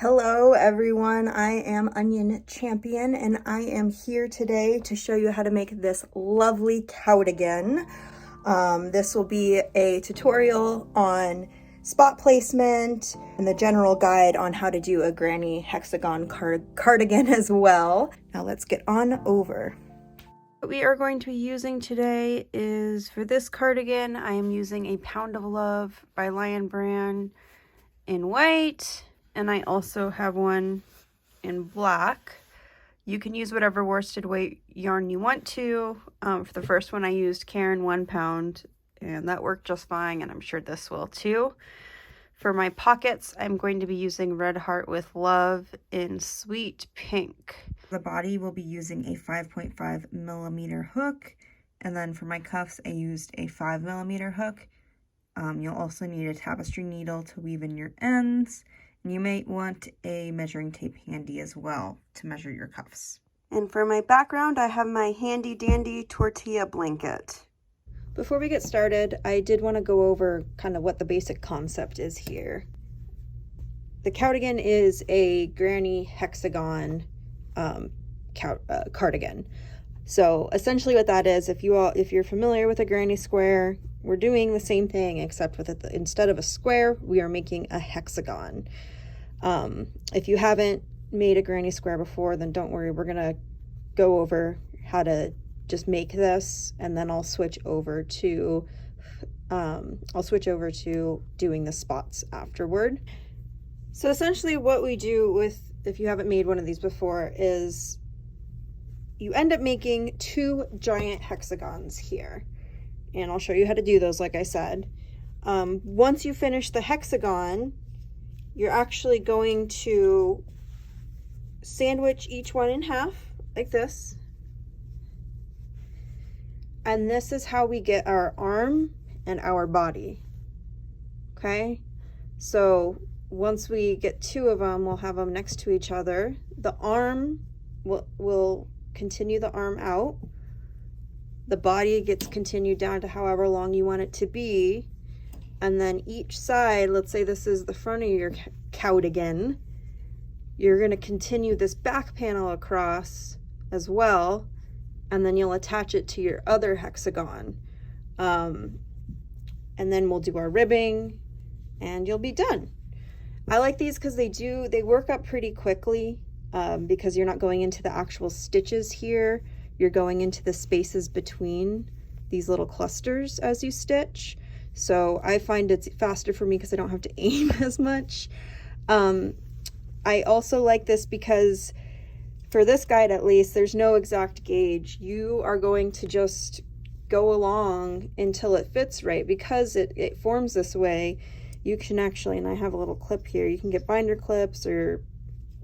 Hello everyone, I am Onion Champion and I am here today to show you how to make this lovely cowdigan. This will be a tutorial on spot placement and the general guide on how to do a granny hexagon cardigan as well. Now let's get on over. What we are going to be using today is, for this cardigan, I am using a Pound of Love by Lion Brand in white. And I also have one in black. You can use whatever worsted weight yarn you want to. For the first one I used Cairn 1 pound and that worked just fine, and I'm sure this will too. For my pockets, I'm going to be using Red Heart with Love in Sweet Pink. The body will be using a 5.5 millimeter hook, and then for my cuffs I used a 5 millimeter hook. You'll also need a tapestry needle to weave in your ends. You may want a measuring tape handy as well to measure your cuffs. And for my background, I have my handy dandy tortilla blanket. Before we get started, I did want to go over kind of what the basic concept is here. The cowdigan is a granny hexagon cardigan. So essentially what that is, if you're familiar with a granny square, we're doing the same thing, except with it, instead of a square, we are making a hexagon. If you haven't made a granny square before, then don't worry, we're gonna go over how to just make this, and then I'll switch over to doing the spots afterward. So essentially what we do with, if you haven't made one of these before, is you end up making 2 giant hexagons here. And I'll show you how to do those, like I said. Once you finish the hexagon, you're actually going to sandwich each one in half, like this. And this is how we get our arm and our body. Okay? So once we get 2 of them, we'll have them next to each other. The arm will continue the arm out. The body gets continued down to however long you want it to be. And then each side, let's say this is the front of your cowdigan, you're going to continue this back panel across as well. And then you'll attach it to your other hexagon. And then we'll do our ribbing and you'll be done. I like these because they work up pretty quickly, because you're not going into the actual stitches here. You're going into the spaces between these little clusters as you stitch. So I find it's faster for me because I don't have to aim as much. I also like this because for this guide, at least, there's no exact gauge. You are going to just go along until it fits right. Because it forms this way, you can actually, and I have a little clip here, you can get binder clips or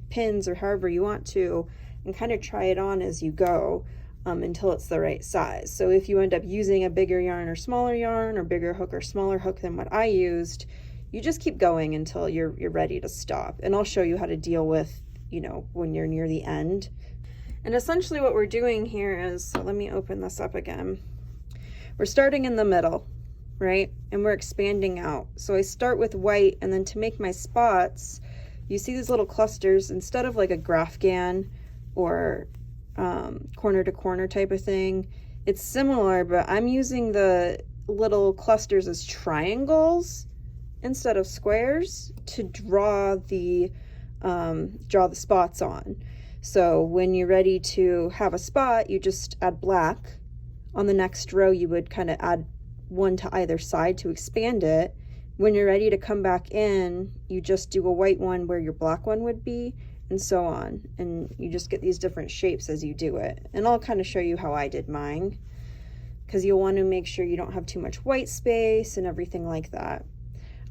pins or however you want to, and kind of try it on as you go. Until it's the right size. So if you end up using a bigger yarn or smaller yarn, or bigger hook or smaller hook than what I used, you just keep going until you're ready to stop. And I'll show you how to deal with, when you're near the end. And essentially what we're doing here is, so let me open this up again. We're starting in the middle, right? And we're expanding out. So I start with white, and then to make my spots, you see these little clusters, instead of like a graphghan or corner to corner type of thing, it's similar, but I'm using the little clusters as triangles instead of squares to draw the spots on. So when you're ready to have a spot, you just add black. On the next row you would kind of add one to either side to expand it. When you're ready to come back in, you just do a white one where your black one would be, and so on, and you just get these different shapes as you do it. And I'll kind of show you how I did mine, because you'll want to make sure you don't have too much white space and everything like that.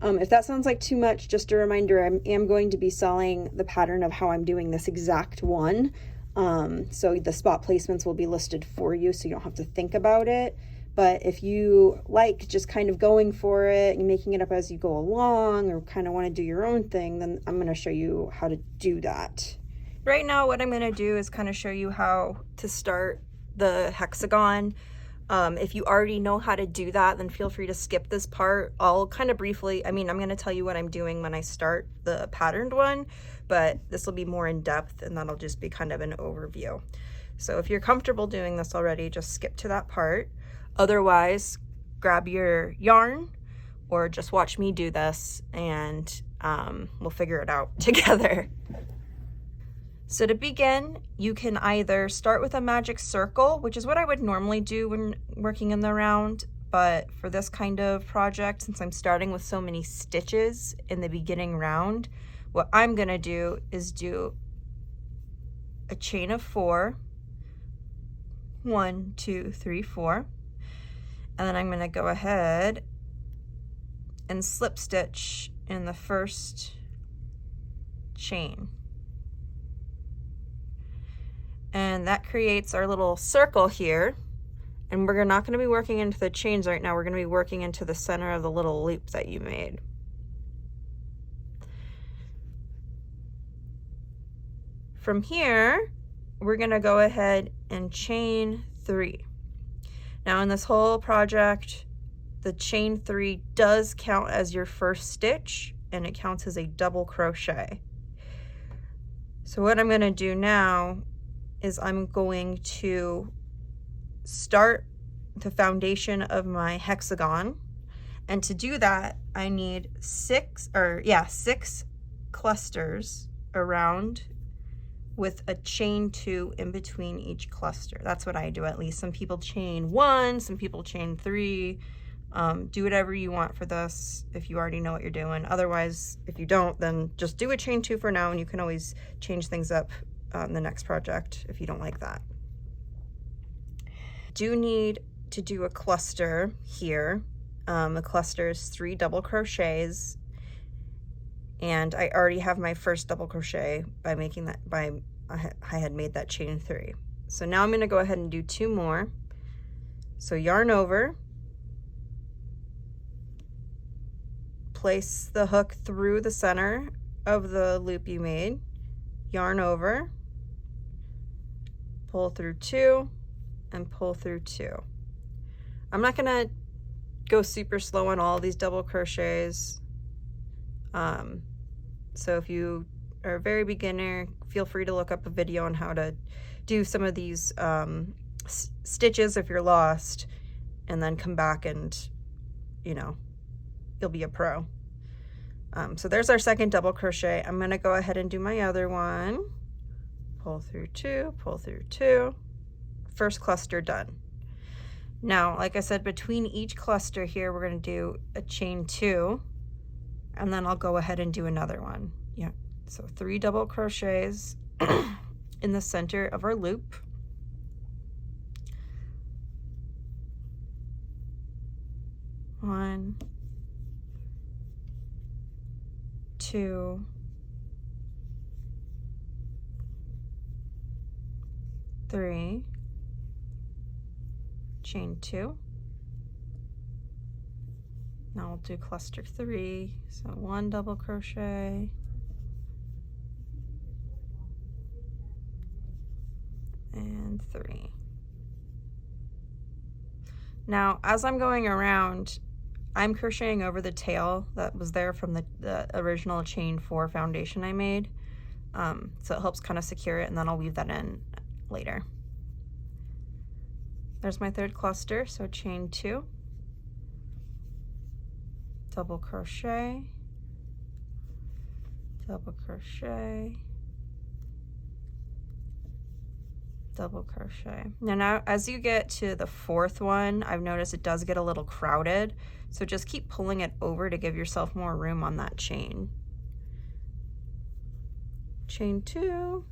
If that sounds like too much, just a reminder, I am going to be selling the pattern of how I'm doing this exact one, so the spot placements will be listed for you, so you don't have to think about it. But if you like just kind of going for it and making it up as you go along, or kind of want to do your own thing, then I'm going to show you how to do that. Right now what I'm going to do is kind of show you how to start the hexagon. If you already know how to do that, then feel free to skip this part. I'll kind of briefly, I mean, I'm going to tell you what I'm doing when I start the patterned one, but this will be more in depth, and that'll just be kind of an overview. So if you're comfortable doing this already, just skip to that part. Otherwise, grab your yarn or just watch me do this, and we'll figure it out together. So to begin, you can either start with a magic circle, which is what I would normally do when working in the round, but for this kind of project, since I'm starting with so many stitches in the beginning round, what I'm gonna do is do a chain of 4, 1, 2, 3, 4, and then I'm gonna go ahead and slip stitch in the first chain. And that creates our little circle here. And we're not going to be working into the chains right now. We're going to be working into the center of the little loop that you made. From here, we're going to go ahead and chain 3. Now in this whole project, the chain 3 does count as your first stitch, and it counts as a double crochet. So what I'm going to do now is I'm going to start the foundation of my hexagon, and to do that I need 6 clusters around with a chain 2 in between each cluster. That's what I do, at least. Some people chain 1, some people chain 3. Do whatever you want for this if you already know what you're doing. Otherwise, if you don't, then just do a chain 2 for now, and you can always change things up on the next project if you don't like that. Do need to do a cluster here. A cluster is 3 double crochets, and I already have my first double crochet by making that, I had made that chain 3. So now I'm going to go ahead and do 2 more. So yarn over, place the hook through the center of the loop you made, yarn over, pull through 2, and pull through 2. I'm not gonna go super slow on all these double crochets. So if you are a very beginner, feel free to look up a video on how to do some of these stitches if you're lost, and then come back and, you know, you'll be a pro. So there's our second double crochet. I'm gonna go ahead and do my other one. Pull through 2, pull through 2, first cluster done. Now, like I said, between each cluster here, we're going to do a chain 2, and then I'll go ahead and do another one. Yeah, so 3 double crochets in the center of our loop. One, 2, 3, chain 2. Now we'll do cluster 3, so 1 double crochet, and 3. Now as I'm going around, I'm crocheting over the tail that was there from the original chain 4 foundation I made, so it helps kind of secure it, and then I'll weave that in later. There's my third cluster, so chain 2, double crochet, double crochet, double crochet. Now as you get to the 4th one, I've noticed it does get a little crowded, so just keep pulling it over to give yourself more room on that chain. Chain 2,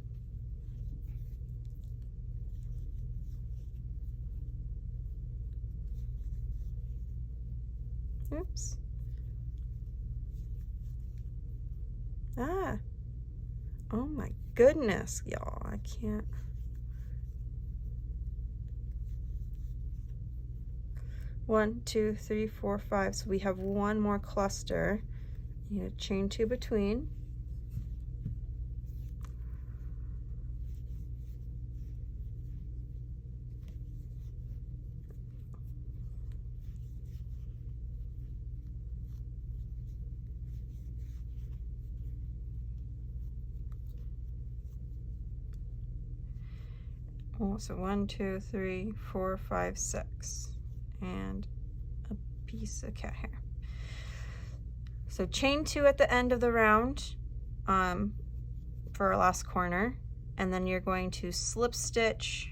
oops. Oh my goodness, y'all, I can't. One, 2, 3, 4, 5. So we have one more cluster. You need to chain 2 between. So 1, 2, 3, 4, 5, 6, and a piece of cat hair. So chain 2 at the end of the round for our last corner, and then you're going to slip stitch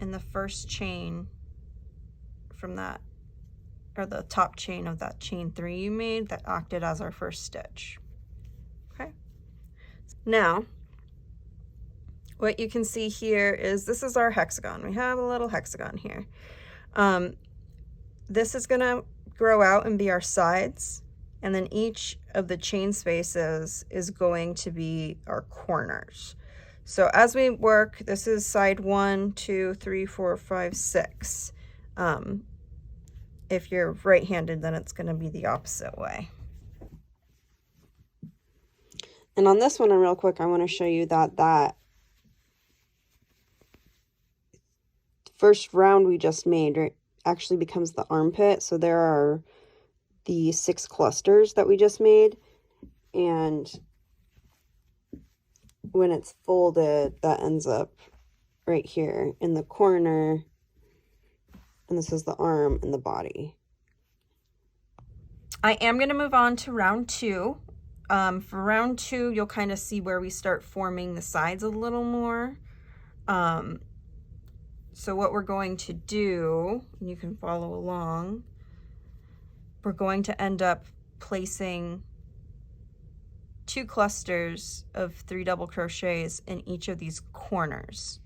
in the first chain from that, or the top chain of that chain 3 you made that acted as our first stitch. Okay. Now, what you can see here is this is our hexagon. We have a little hexagon here. This is gonna grow out and be our sides, and then each of the chain spaces is going to be our corners. So as we work, this is side 1, 2, 3, 4, 5, 6. If you're right-handed, then it's gonna be the opposite way. And on this one, real quick, I wanna show you that first round we just made, right, actually becomes the armpit. So there are the 6 clusters that we just made, and when it's folded, that ends up right here in the corner, and this is the arm and the body. I am going to move on to round 2. For round 2, you'll kind of see where we start forming the sides a little more. So what we're going to do, and you can follow along, we're going to end up placing 2 clusters of 3 double crochets in each of these corners.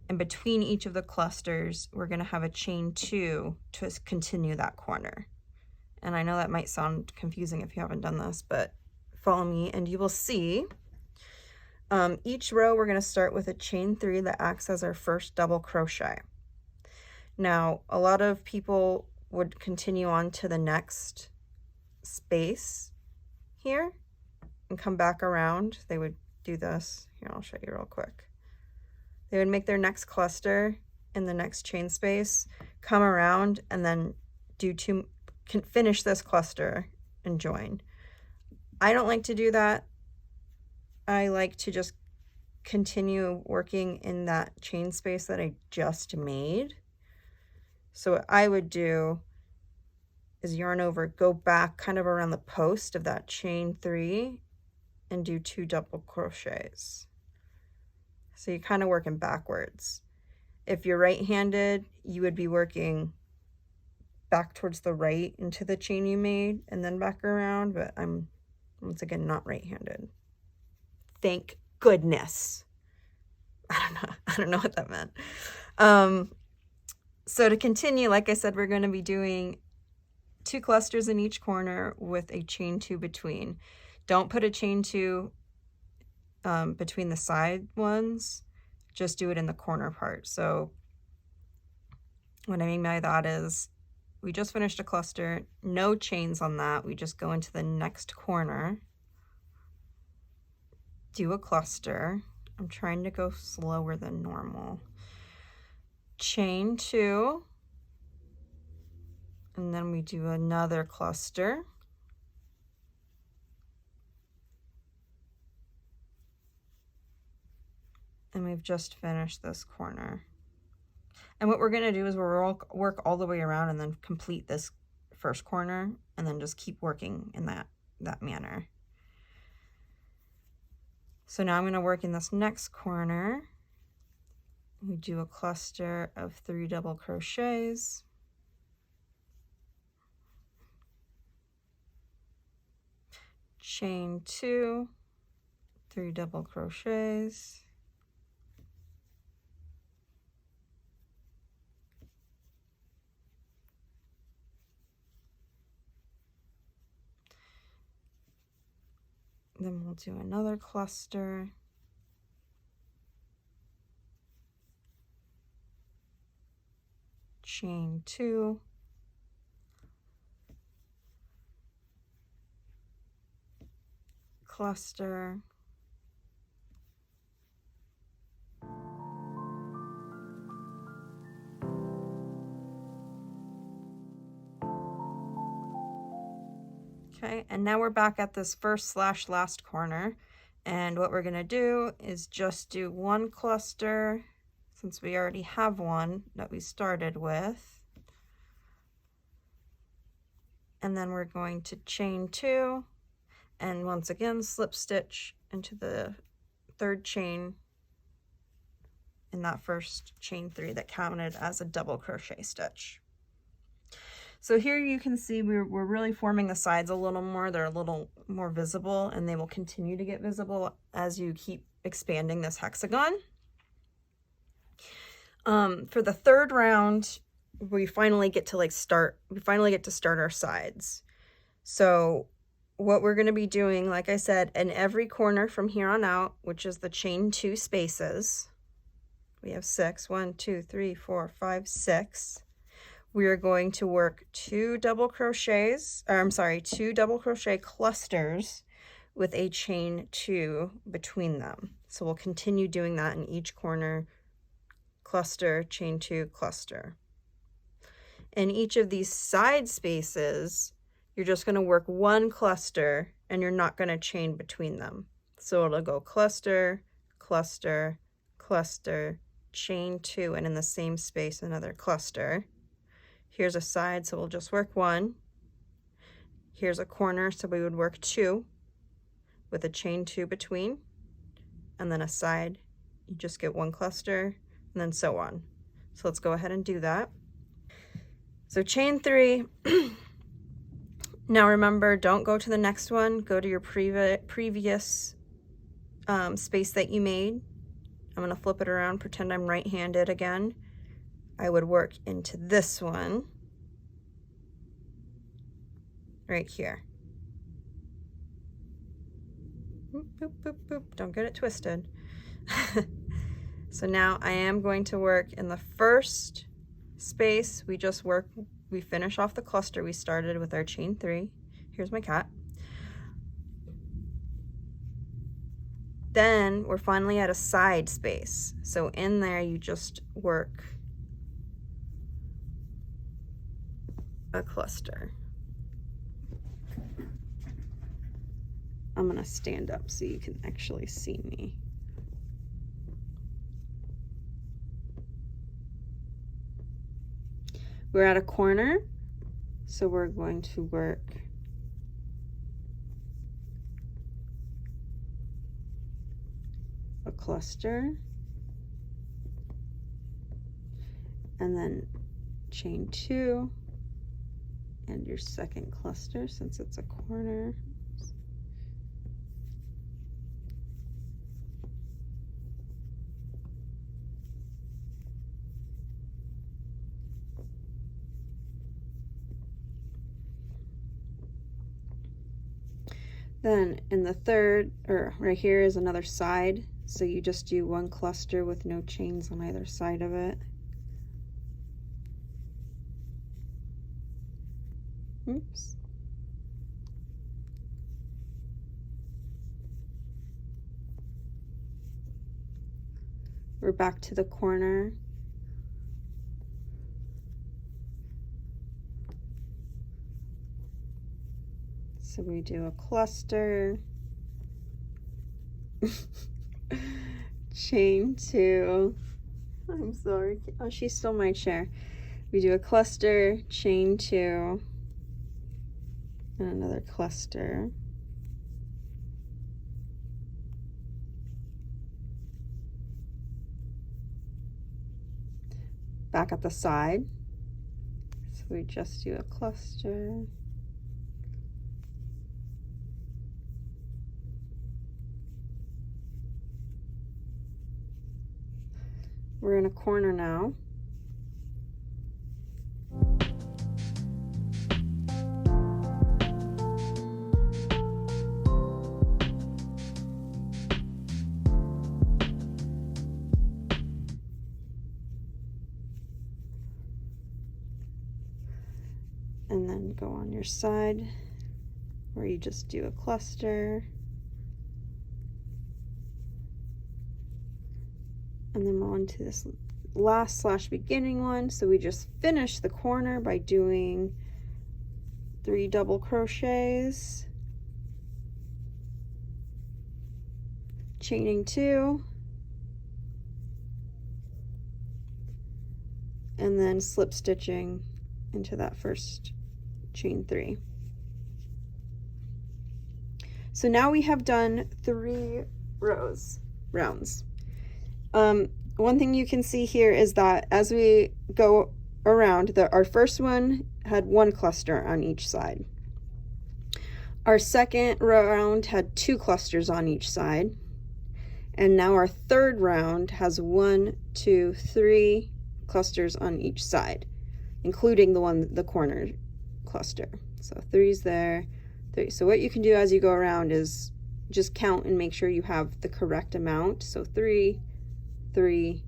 And between each of the clusters, we're going to have a chain 2 to continue that corner. And I know that might sound confusing if you haven't done this, but follow me and you will see. Each row we're going to start with a chain 3 that acts as our first double crochet. Now, a lot of people would continue on to the next space here and come back around. They would do this. Here, I'll show you real quick. They would make their next cluster in the next chain space, come around, and then finish this cluster and join. I don't like to do that. I like to just continue working in that chain space that I just made. So what I would do is yarn over, go back kind of around the post of that chain 3 and do 2 double crochets. So you're kind of working backwards. If you're right-handed, you would be working back towards the right into the chain you made and then back around, but I'm once again not right-handed. Thank goodness. I don't know what that meant. So to continue, like I said, we're going to be doing 2 clusters in each corner with a chain 2 between. Don't put a chain 2 between the side ones, just do it in the corner part. So what I mean by that is we just finished a cluster, no chains on that. We just go into the next corner, do a cluster. I'm trying to go slower than normal. Chain 2, and then we do another cluster. And we've just finished this corner. And what we're going to do is we'll work all the way around and then complete this first corner and then just keep working in that manner. So now I'm going to work in this next corner. We do a cluster of 3 double crochets. Chain 2, 3 double crochets. Then we'll do another cluster. Chain 2. Cluster. Okay, and now we're back at this first/last corner, And what we're going to do is just do one cluster, since we already have one that we started with. And then we're going to chain 2, and once again slip stitch into the 3rd chain in that first chain 3 that counted as a double crochet stitch. So here you can see we're really forming the sides a little more. They're a little more visible, and they will continue to get visible as you keep expanding this hexagon. For the 3rd round, we finally get to start our sides. So what we're going to be doing, like I said, in every corner from here on out, which is the chain 2 spaces, we have 6, 1, 2, 3, 4, 5, 6. We are going to work 2 double crochet clusters with a chain 2 between them. So we'll continue doing that in each corner. Cluster, chain 2, cluster. In each of these side spaces, you're just going to work 1 cluster, and you're not going to chain between them. So it'll go cluster, cluster, cluster, chain 2, and in the same space another cluster. Here's a side, so we'll just work 1. Here's a corner, so we would work 2 with a chain 2 between, and then a side, you just get 1 cluster, and then so on. So let's go ahead and do that. So chain 3. Now remember, don't go to the next one, go to your previous space that you made. I'm going to flip it around, pretend I'm right-handed again. I would work into this one right here. Boop, boop, boop, boop. Don't get it twisted. So now I am going to work in the first space. We finish off the cluster we started with our chain 3. Here's my cat. Then we're finally at a side space. So in there you just work a cluster. I'm going to stand up so you can actually see me. We're at a corner, so we're going to work a cluster, and then chain 2 and your second cluster since it's a corner. Then in the third, or right here, is another side, so you just do 1 cluster with no chains on either side of it. Oops. We're back to the corner. So we do a cluster, chain 2, I'm sorry, oh, she stole my chair. We do a cluster, chain 2, and another cluster. Back at the side, so we just do a cluster. We're in a corner now. And then go on your side where you just do a cluster. And then we're on to this last / beginning one. So we just finish the corner by doing 3 double crochets. chaining 2, and then slip stitching into that first chain 3. So now we have done 3 rounds. One thing you can see here is that as we go around, our first one had 1 cluster on each side. Our second round had 2 clusters on each side. And now our third round has 1, 2, 3 clusters on each side, including the corner cluster. So 3's there, 3. So what you can do as you go around is just count and make sure you have the correct amount. So 3, 3,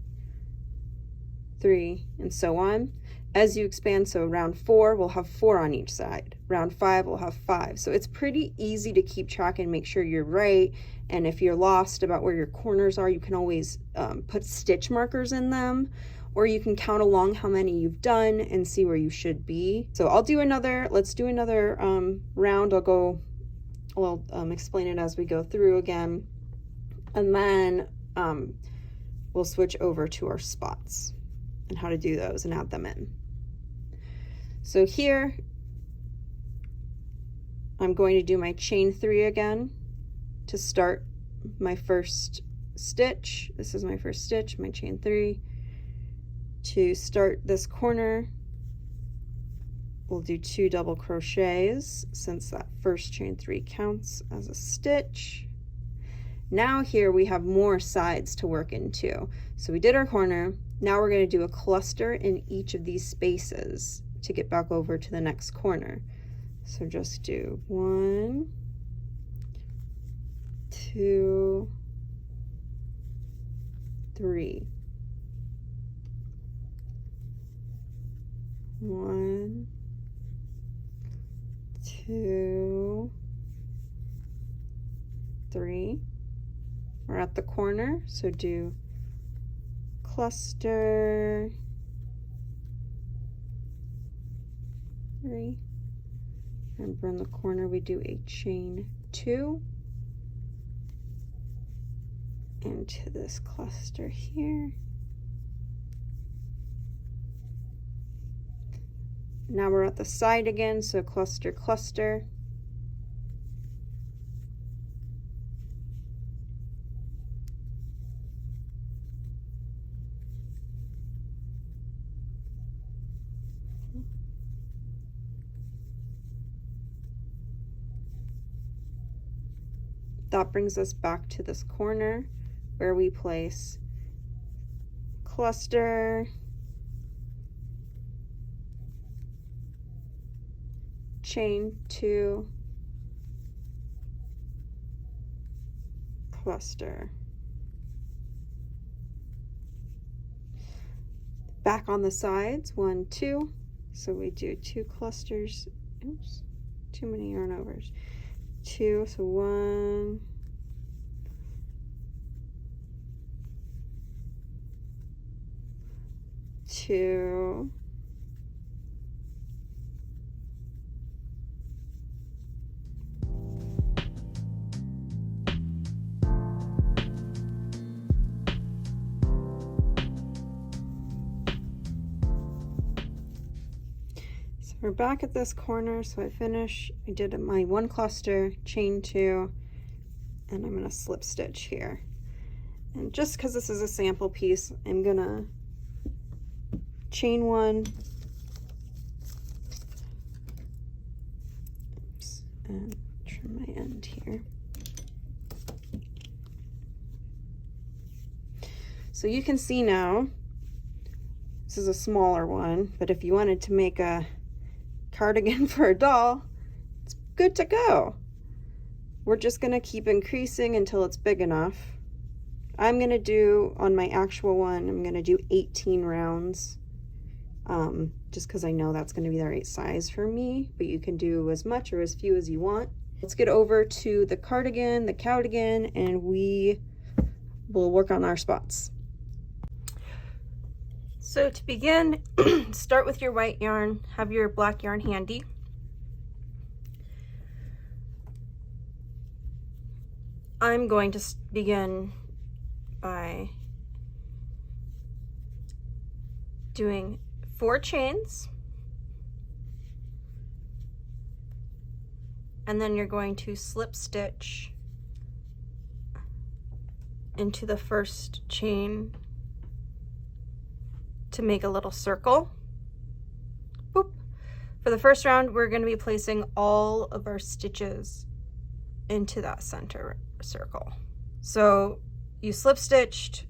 3, and so on. As you expand, so round 4 we'll have 4 on each side. Round 5 we'll have 5. So it's pretty easy to keep track and make sure you're right. And if you're lost about where your corners are, you can always put stitch markers in them, or you can count along how many you've done and see where you should be. So let's do another round. I'll explain it as we go through again. And then we'll switch over to our spots and how to do those and add them in. So here, I'm going to do my chain 3 again to start my first stitch. This is my first stitch, my chain 3. To start this corner, we'll do 2 double crochets since that first chain 3 counts as a stitch. Now here we have more sides to work into. So we did our corner. Now we're going to do a cluster in each of these spaces to get back over to the next corner. So just do 1, 2, 3. 1, 2, 3. We're at the corner, so do cluster 3, and from the corner we do a chain 2 into this cluster here. Now we're at the side again, so cluster, cluster. That brings us back to this corner where we place cluster, chain 2, cluster. Back on the sides, 1, 2. So we do 2 clusters. Oops, too many yarn overs. 2, so 1, 2, we're back at this corner, so I did my 1 cluster, chain 2, and I'm going to slip stitch here. And just because this is a sample piece, I'm going to chain 1, oops, and trim my end here. So you can see now, this is a smaller one, but if you wanted to make a cardigan for a doll, it's good to go. We're just going to keep increasing until it's big enough. I'm going to do, on my actual one, I'm going to do 18 rounds, just because I know that's going to be the right size for me, but you can do as much or as few as you want. Let's get over to the cardigan, the Cowdigan, and we will work on our spots. So to begin, start with your white yarn, have your black yarn handy. I'm going to begin by doing 4 chains, and then you're going to slip stitch into the first chain to make a little circle. Boop. For the first round, we're going to be placing all of our stitches into that center circle. So you slip stitched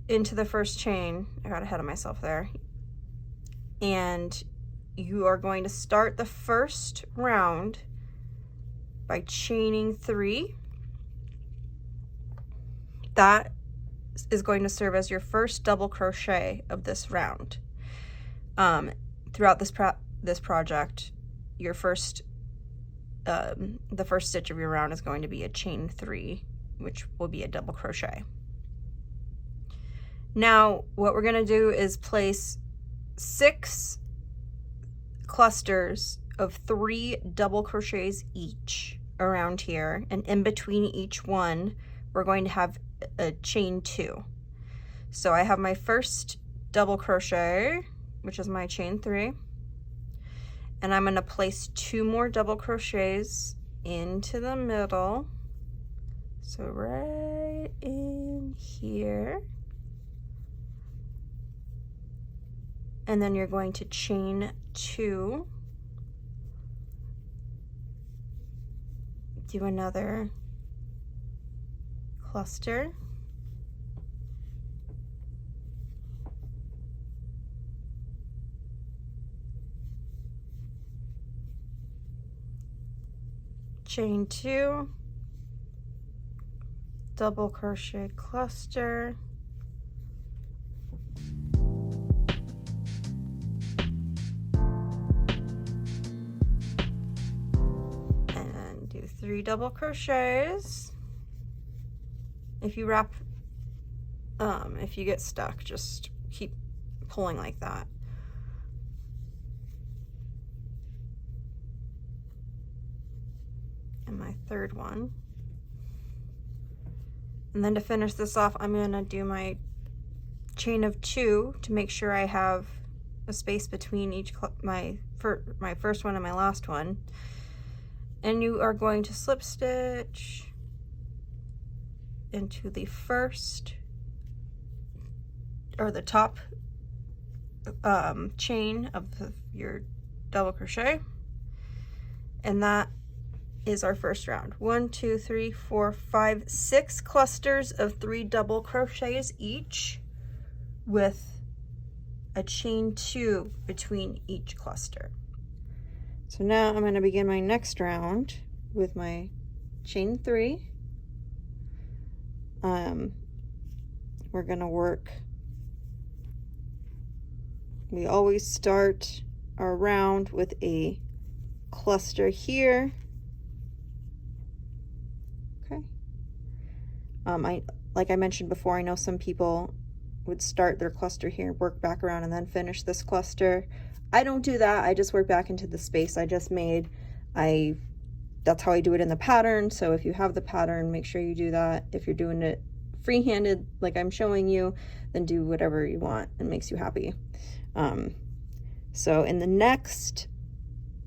into the first chain. I got ahead of myself there. And you are going to start the first round by chaining 3. That is going to serve as your first double crochet of this round. Throughout this project, your first the first stitch of your round is going to be a chain 3, which will be a double crochet. Now what we're going to do is place 6 clusters of 3 double crochets each around here, and in between each one we're going to have a chain 2. So I have my first double crochet, which is my chain 3, and I'm going to place 2 more double crochets into the middle, so right in here, and then you're going to chain 2, do another cluster, chain 2, double crochet cluster, and do 3 double crochets. If you wrap, if you get stuck, just keep pulling like that. And my third one. And then to finish this off, I'm going to do my chain of 2 to make sure I have a space between each my first one and my last one. And you are going to slip stitch into the first, or the top chain of your double crochet, and that is our first round. 1, 2, 3, 4, 5, 6 clusters of 3 double crochets each, with a chain 2 between each cluster. So now I'm going to begin my next round with my chain 3. We're going to work, we always start our round with a cluster here. Okay. Like I mentioned before, I know some people would start their cluster here, work back around, and then finish this cluster. I don't do that. I just work back into the space I just made. That's how I do it in the pattern. So if you have the pattern, make sure you do that. If you're doing it free-handed like I'm showing you, then do whatever you want and makes you happy. So in the next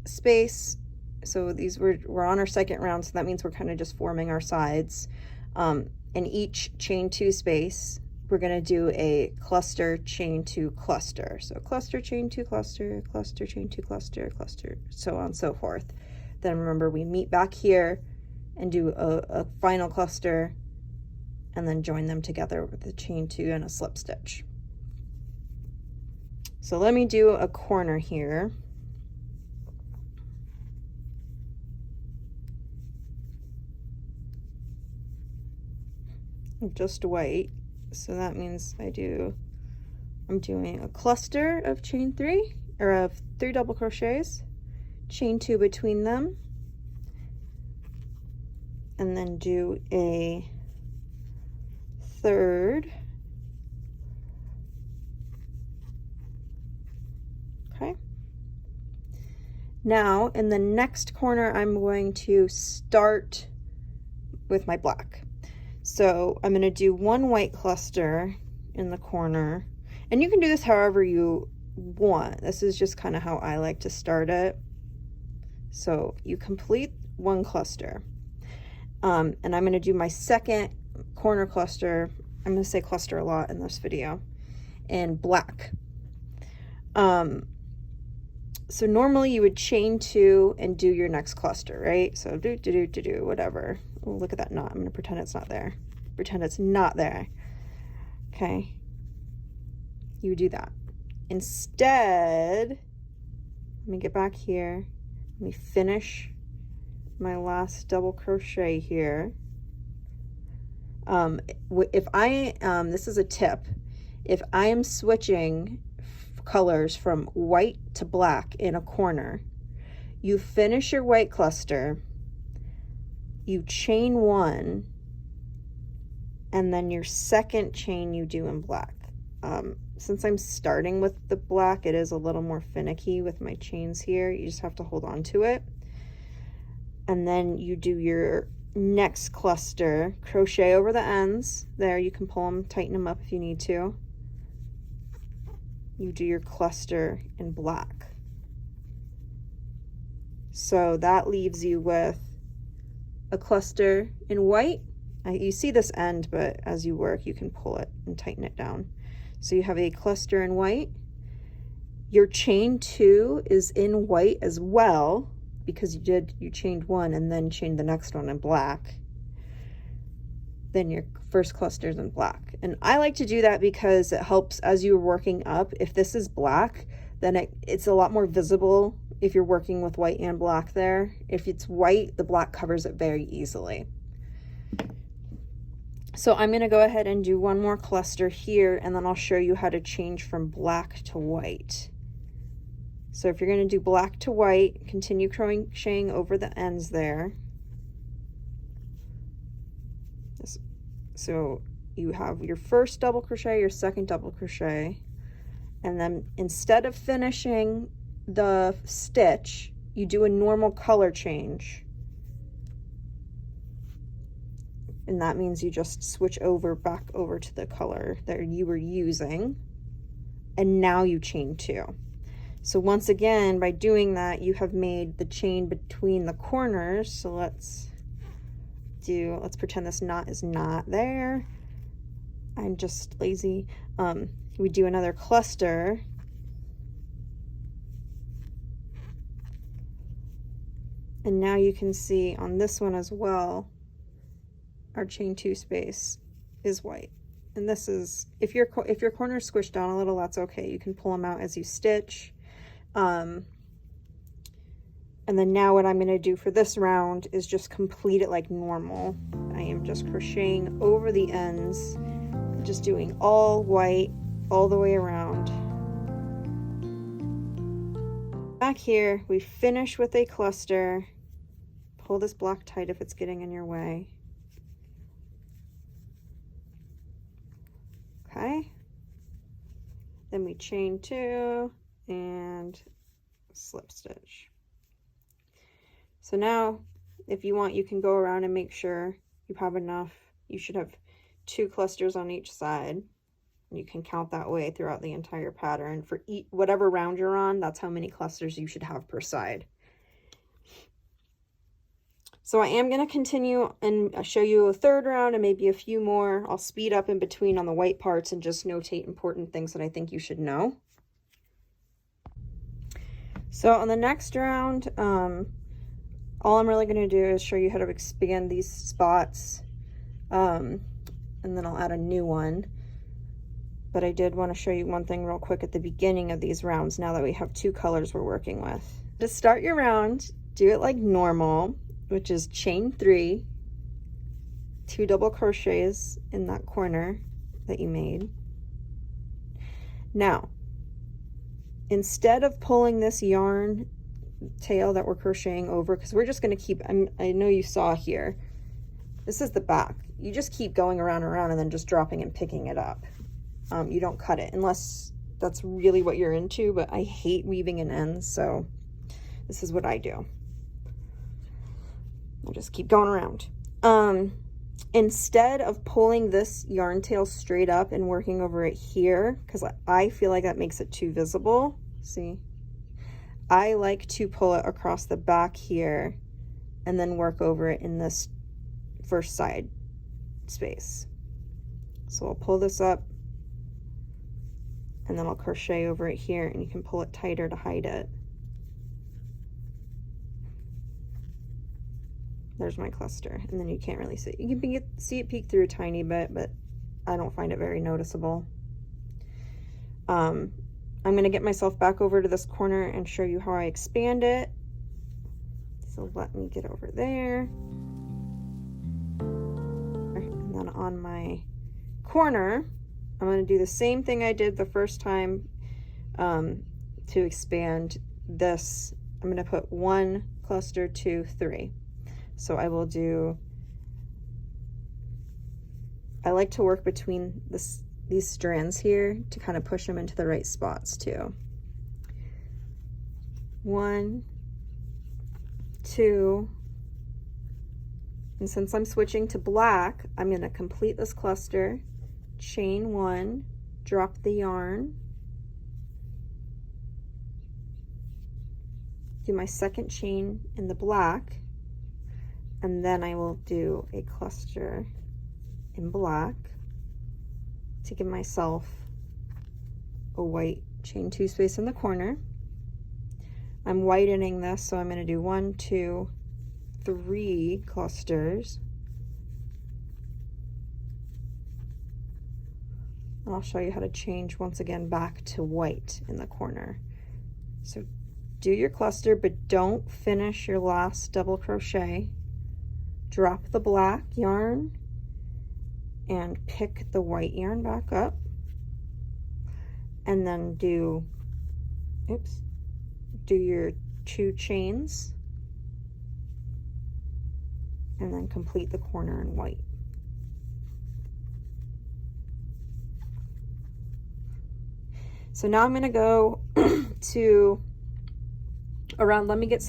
space, so these we're on our second round, so that means we're kind of just forming our sides. In each chain 2 space, we're going to do a cluster, chain 2, cluster. So cluster, chain 2, cluster, cluster, chain 2, cluster, cluster, so on and so forth. Then remember, we meet back here and do a final cluster, and then join them together with a chain 2 and a slip stitch. So let me do a corner here. Just white, so that means I'm doing a cluster of chain 3, or of 3 double crochets, chain 2 between them, and then do a third. Okay. Now in the next corner, I'm going to start with my black. So I'm going to do one white cluster in the corner, and you can do this however you want. This is just kind of how I like to start it. So you complete one cluster, and I'm going to do my second corner cluster. I'm going to say cluster a lot in this video, in black. So normally you would chain 2 and do your next cluster, right? So do whatever. Oh, look at that knot. I'm going to pretend it's not there. Pretend it's not there. Okay. You do that. Instead, let me get back here. Let me finish my last double crochet here. If I, this is a tip, if I am switching colors from white to black in a corner, you finish your white cluster, you chain 1, and then your second chain you do in black. Since I'm starting with the black, it is a little more finicky with my chains here. You just have to hold on to it. And then you do your next cluster, crochet over the ends. There, you can pull them, tighten them up if you need to. You do your cluster in black. So that leaves you with a cluster in white. You see this end, but as you work, you can pull it and tighten it down. So you have a cluster in white. Your chain 2 is in white as well, because you chained 1 and then chained the next one in black. Then your first cluster is in black. And I like to do that because it helps as you're working up. If this is black, then it's a lot more visible if you're working with white and black there. If it's white, the black covers it very easily. So I'm going to go ahead and do one more cluster here, and then I'll show you how to change from black to white. So if you're going to do black to white, continue crocheting over the ends there. So you have your first double crochet, your second double crochet, and then instead of finishing the stitch, you do a normal color change. And that means you just switch back over to the color that you were using, and now you chain 2. So once again, by doing that, you have made the chain between the corners. So let's pretend this knot is not there. I'm just lazy. We do another cluster. And now you can see on this one as well, our chain 2 space is white. And this is, if your corner's squished down a little, that's okay. You can pull them out as you stitch. And then now what I'm going to do for this round is just complete it like normal. I am just crocheting over the ends, just doing all white all the way around. Back here, we finish with a cluster. Pull this black tight if it's getting in your way. Okay. Then we chain 2 and slip stitch. So now, if you want, you can go around and make sure you have enough. You should have 2 clusters on each side. You can count that way throughout the entire pattern. For whatever round you're on, that's how many clusters you should have per side. So I am going to continue and show you a third round and maybe a few more. I'll speed up in between on the white parts and just notate important things that I think you should know. So on the next round, all I'm really going to do is show you how to expand these spots, and then I'll add a new one. But I did want to show you one thing real quick at the beginning of these rounds, now that we have 2 colors we're working with. To start your round, do it like normal, which is chain 3, 2 double crochets in that corner that you made. Now, instead of pulling this yarn tail that we're crocheting over, because we're just going to keep, I know you saw here, this is the back. You just keep going around and around and then just dropping and picking it up. You don't cut it unless that's really what you're into, but I hate weaving in ends, so this is what I do. I'll just keep going around. Instead of pulling this yarn tail straight up and working over it here, because I feel like that makes it too visible, see, I like to pull it across the back here and then work over it in this first side space. So I'll pull this up and then I'll crochet over it here, and you can pull it tighter to hide it. There's my cluster, and then you can't really see it. You can see it peek through a tiny bit, but I don't find it very noticeable. I'm going to get myself back over to this corner and show you how I expand it. So let me get over there. And then on my corner, I'm going to do the same thing I did the first time to expand this. I'm going to put 1 cluster, 2, 3. So I will do, I like to work between these strands here to kind of push them into the right spots too. 1, 2, and since I'm switching to black, I'm going to complete this cluster, chain 1, drop the yarn, do my second chain in the black, and then I will do a cluster in black to give myself a white chain 2 space in the corner. I'm whitening this, so I'm going to do 1, 2, 3 clusters. And I'll show you how to change once again back to white in the corner. So do your cluster, but don't finish your last double crochet. Drop the black yarn and pick the white yarn back up, and then do your 2 chains and then complete the corner in white. So now I'm going to go to around, let me get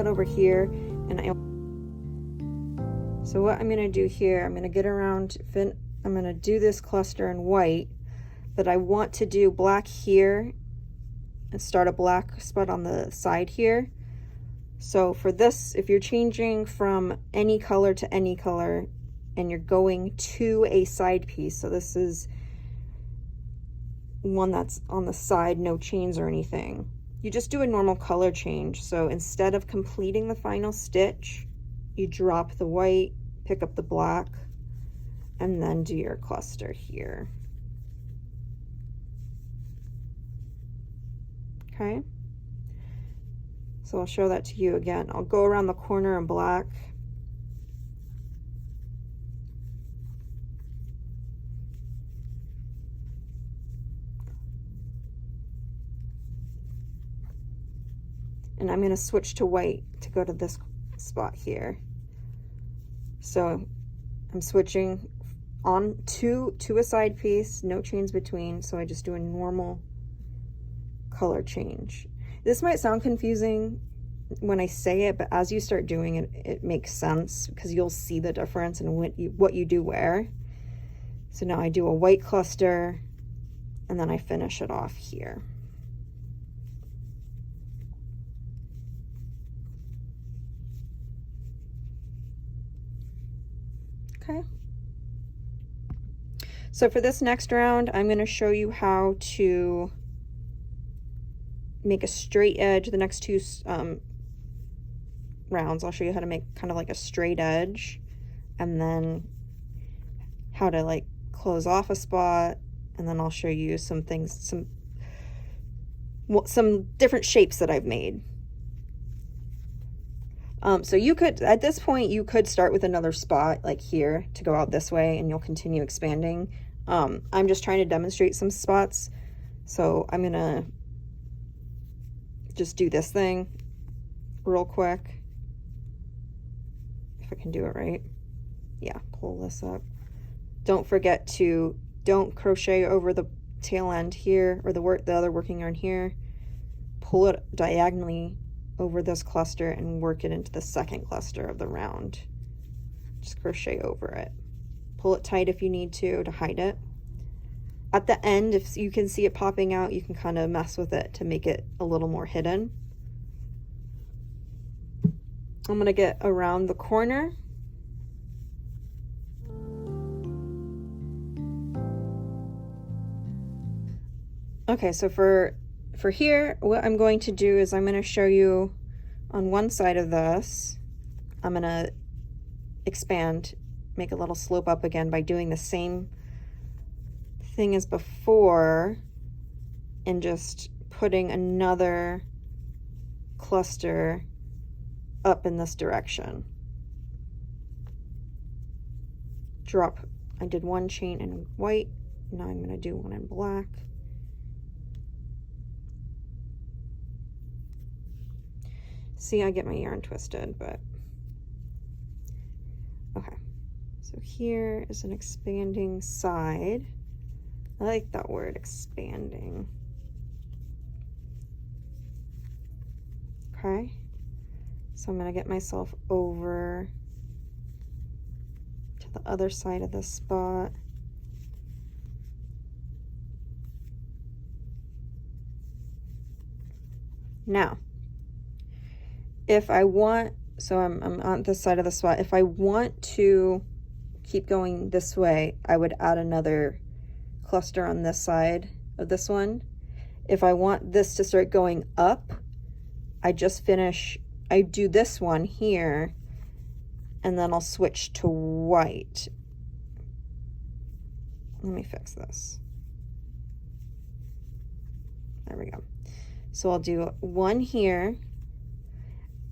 over here, and so what I'm going to do here, I'm going to get around, I'm going to do this cluster in white, but I want to do black here and start a black spot on the side here. So for this, if you're changing from any color to any color and you're going to a side piece, so this is one that's on the side, no chains or anything, you just do a normal color change. So instead of completing the final stitch, you drop the white, pick up the black, and then do your cluster here. Okay, so I'll show that to you again. I'll go around the corner in black, and I'm going to switch to white to go to this spot here. So I'm switching on to a side piece, no chains between, so I just do a normal color change. This might sound confusing when I say it, but as you start doing it, it makes sense because you'll see the difference in what you do where. So now I do a white cluster and then I finish it off here. Okay. So for this next round, I'm going to show you how to make a straight edge. The next 2 rounds, I'll show you how to make kind of like a straight edge, and then how to like close off a spot, and then I'll show you some things, some different shapes that I've made. So you could, at this point, you could start with another spot like here to go out this way, and you'll continue expanding. I'm just trying to demonstrate some spots, so I'm gonna just do this thing real quick, if I can do it right. Yeah, pull this up. Don't forget to, don't crochet over the tail end here, or the other working yarn here. Pull it diagonally over this cluster and work it into the second cluster of the round just crochet over it. Pull it tight if you need to hide it. At the end, if you can see it popping out, you can kind of mess with it to make it a little more hidden. I'm going to get around the corner. Okay, so for here, what I'm going to do is I'm going to show you on one side of this, I'm going to expand, make a little slope up again by doing the same thing as before and just putting another cluster up in this direction. Drop, I did one chain in white, now I'm going to do one in black. See, I get my yarn twisted, but okay. So here is an expanding side. I like that word, expanding. Okay. So I'm going to get myself over to the other side of this spot. Now, if I want, so I'm on this side of the spot, if I want to keep going this way, I would add another cluster on this side of this one. If I want this to start going up, I do this one here, and then I'll switch to white. Let me fix this. There we go. So I'll do one here,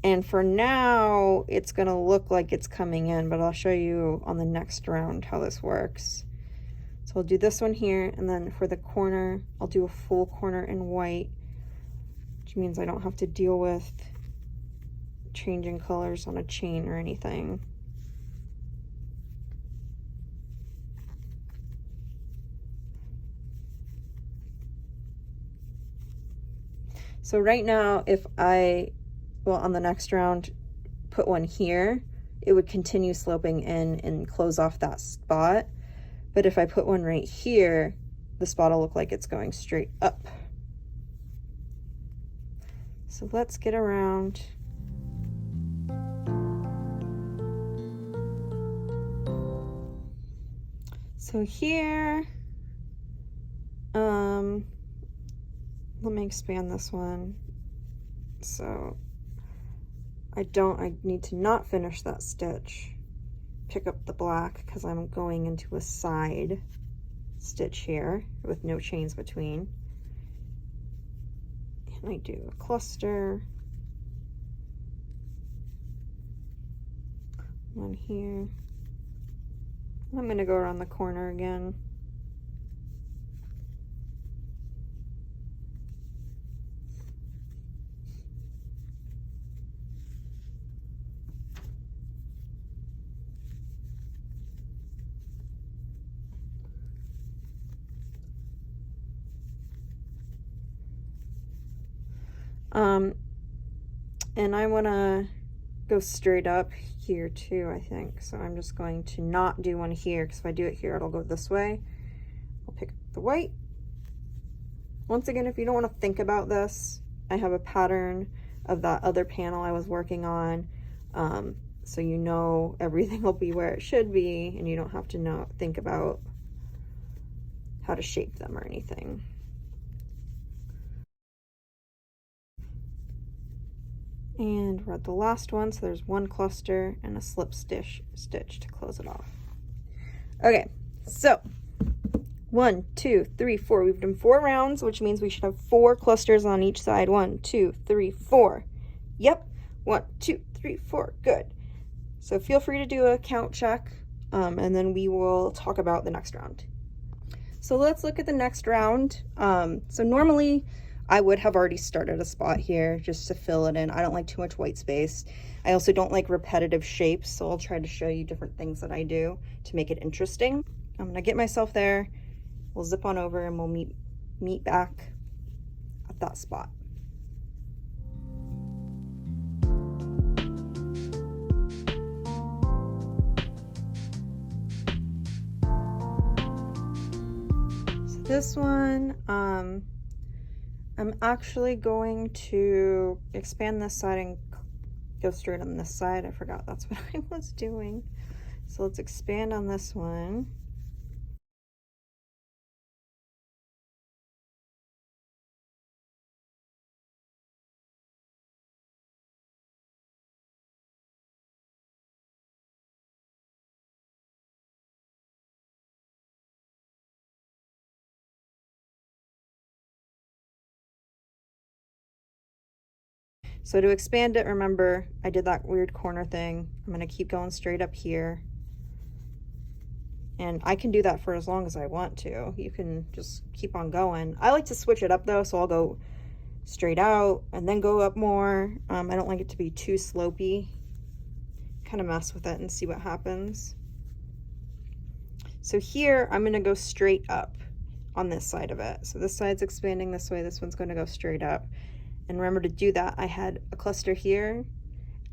and for now it's gonna look like it's coming in, but I'll show you on the next round how this works. So I'll do this one here, and then for the corner I'll do a full corner in white, which means I don't have to deal with changing colors on a chain or anything. So right now, if I, well, on the next round, put one here, it would continue sloping in and close off that spot. But if I put one right here, the spot will look like it's going straight up. So let's get around. So here, let me expand this one. So I need to not finish that stitch. Pick up the black because I'm going into a side stitch here with no chains between. And I do a cluster. One here. I'm going to go around the corner again. And I want to go straight up here too, I think. So I'm just going to not do one here, because if I do it here, it'll go this way. I'll pick up the white. Once again, if you don't want to think about this, I have a pattern of that other panel I was working on. So you know everything will be where it should be, and you don't have to think about how to shape them or anything. And we're at the last one, so there's one cluster and a slip stitch to close it off. Okay, so 1, 2, 3, 4. We've done 4 rounds, which means we should have 4 clusters on each side. 1, 2, 3, 4. Yep, 1, 2, 3, 4. Good. So feel free to do a count check, and then we will talk about the next round. So let's look at the next round. So normally I would have already started a spot here just to fill it in. I don't like too much white space. I also don't like repetitive shapes, so I'll try to show you different things that I do to make it interesting. I'm gonna get myself there. We'll zip on over and we'll meet back at that spot. this one, I'm actually going to expand this side and go straight on this side. I forgot that's what I was doing. So let's expand on this one. So to expand it, remember, I did that weird corner thing. I'm gonna keep going straight up here. And I can do that for as long as I want to. You can just keep on going. I like to switch it up though, so I'll go straight out and then go up more. I don't like it to be too slopey. Kind of mess with it and see what happens. So here, I'm gonna go straight up on this side of it. So this side's expanding this way, this one's gonna go straight up. And remember to do that, I had a cluster here,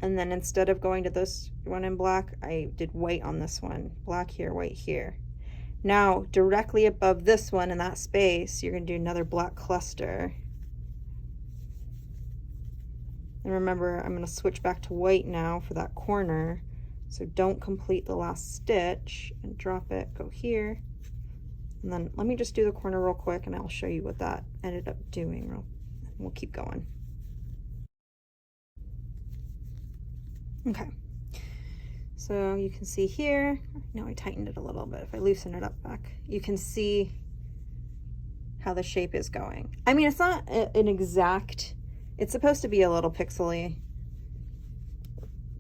and then instead of going to this one in black, I did white on this one. Black here, white here. Now, directly above this one in that space, you're gonna do another black cluster. And remember, I'm gonna switch back to white now for that corner. So don't complete the last stitch and drop it, go here. And then let me just do the corner real quick and I'll show you what that ended up doing. We'll keep going. Okay, so you can see here, now I tightened it a little bit. If I loosen it up back, you can see how the shape is going. I mean, it's not an exact, it's supposed to be a little pixely,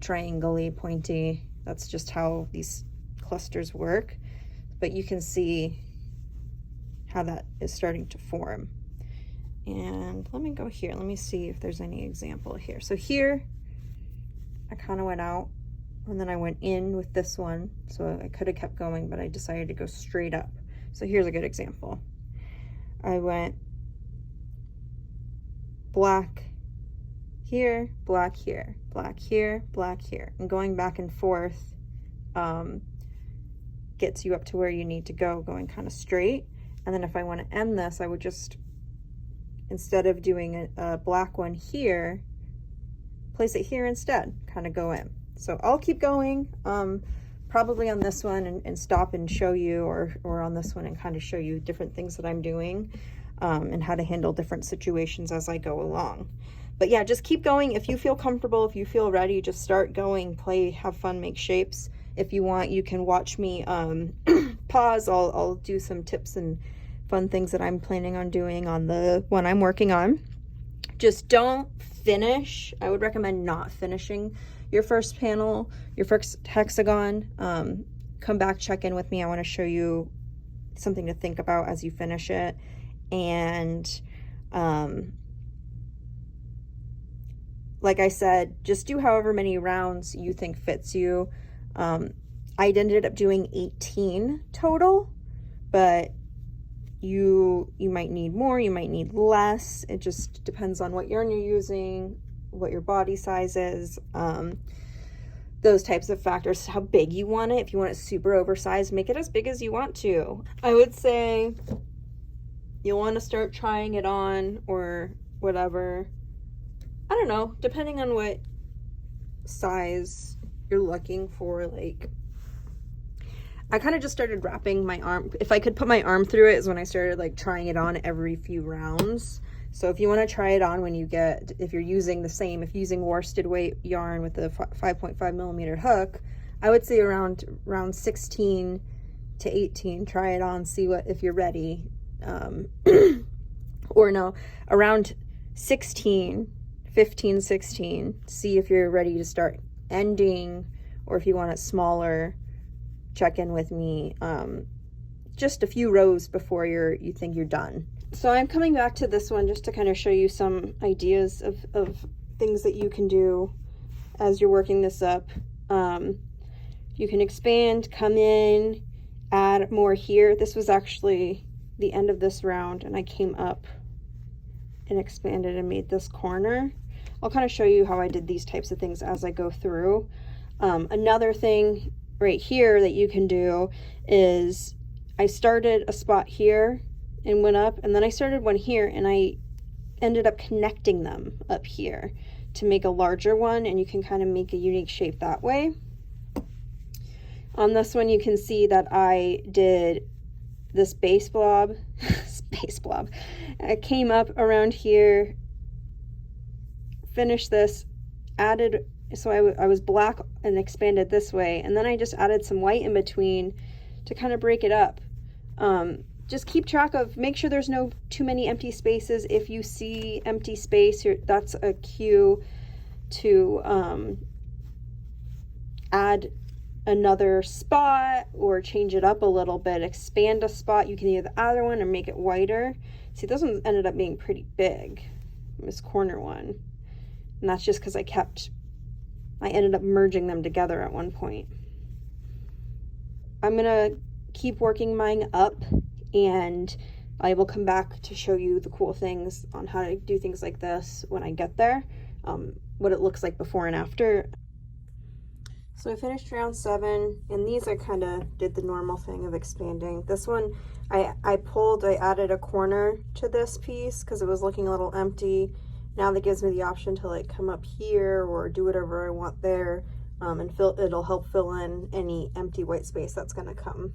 triangle-y, pointy. That's just how these clusters work. But you can see how that is starting to form. And let me go here. Let me see if there's any example here. So here, I kind of went out and then I went in with this one. So I could have kept going, but I decided to go straight up. So here's a good example. I went black here, black here, black here, black here. And going back and forth gets you up to where you need to go, going kind of straight. And then if I want to end this, I would just, instead of doing a black one here, place it here instead, kind of go in. So I'll keep going, probably on this one and stop and show you, or on this one and kind of show you different things that I'm doing and how to handle different situations as I go along. But yeah, just keep going. If you feel comfortable, if you feel ready, just start going, play, have fun, make shapes. If you want, you can watch me pause. I'll do some tips and fun things that I'm planning on doing on the one I'm working on. Just don't finish. I would recommend not finishing your first panel, your first hexagon. Come back, check in with me. I want to show you something to think about as you finish it. And like I said, just do however many rounds you think fits you. I ended up doing 18 total, but you might need more, you might need less. It just depends on what yarn you're using, what your body size is, those types of factors, how big you want it. If you want it super oversized, make it as big as you want to. I would say you'll want to start trying it on or whatever. I don't know, depending on what size you're looking for. Like, I kind of just started wrapping my arm. If I could put my arm through it is when I started like trying it on every few rounds. So if you want to try it on when you get, if you're using the same, if you're using worsted weight yarn with a 5.5 millimeter hook, I would say around 16 to 18, try it on, see what, if you're ready. Or no, around 16, 15, 16, see if you're ready to start ending, or if you want it smaller, check in with me just a few rows before you think you're done. So I'm coming back to this one just to kind of show you some ideas of things that you can do as you're working this up. You can expand, come in, add more here. This was actually the end of this round, and I came up and expanded and made this corner. I'll kind of show you how I did these types of things as I go through. Another thing right here that you can do is, I started a spot here and went up, and then I started one here, and I ended up connecting them up here to make a larger one, and you can kind of make a unique shape that way. On this one, you can see that I did this base blob, space blob. I came up around here, finished this, added, so I was black and expanded this way, and then I just added some white in between to kind of break it up. Just keep track of, make sure there's no too many empty spaces. If you see empty space, that's a cue to add another spot or change it up a little bit, expand a spot. You can either the other one or make it wider. See, this one ended up being pretty big, this corner one, and that's just because I ended up merging them together at one point. I'm gonna keep working mine up, and I will come back to show you the cool things on how to do things like this when I get there, what it looks like before and after. So I finished round 7, and these I kind of did the normal thing of expanding. This one, I added a corner to this piece because it was looking a little empty. Now that gives me the option to like come up here or do whatever I want there, and it'll help fill in any empty white space that's gonna come.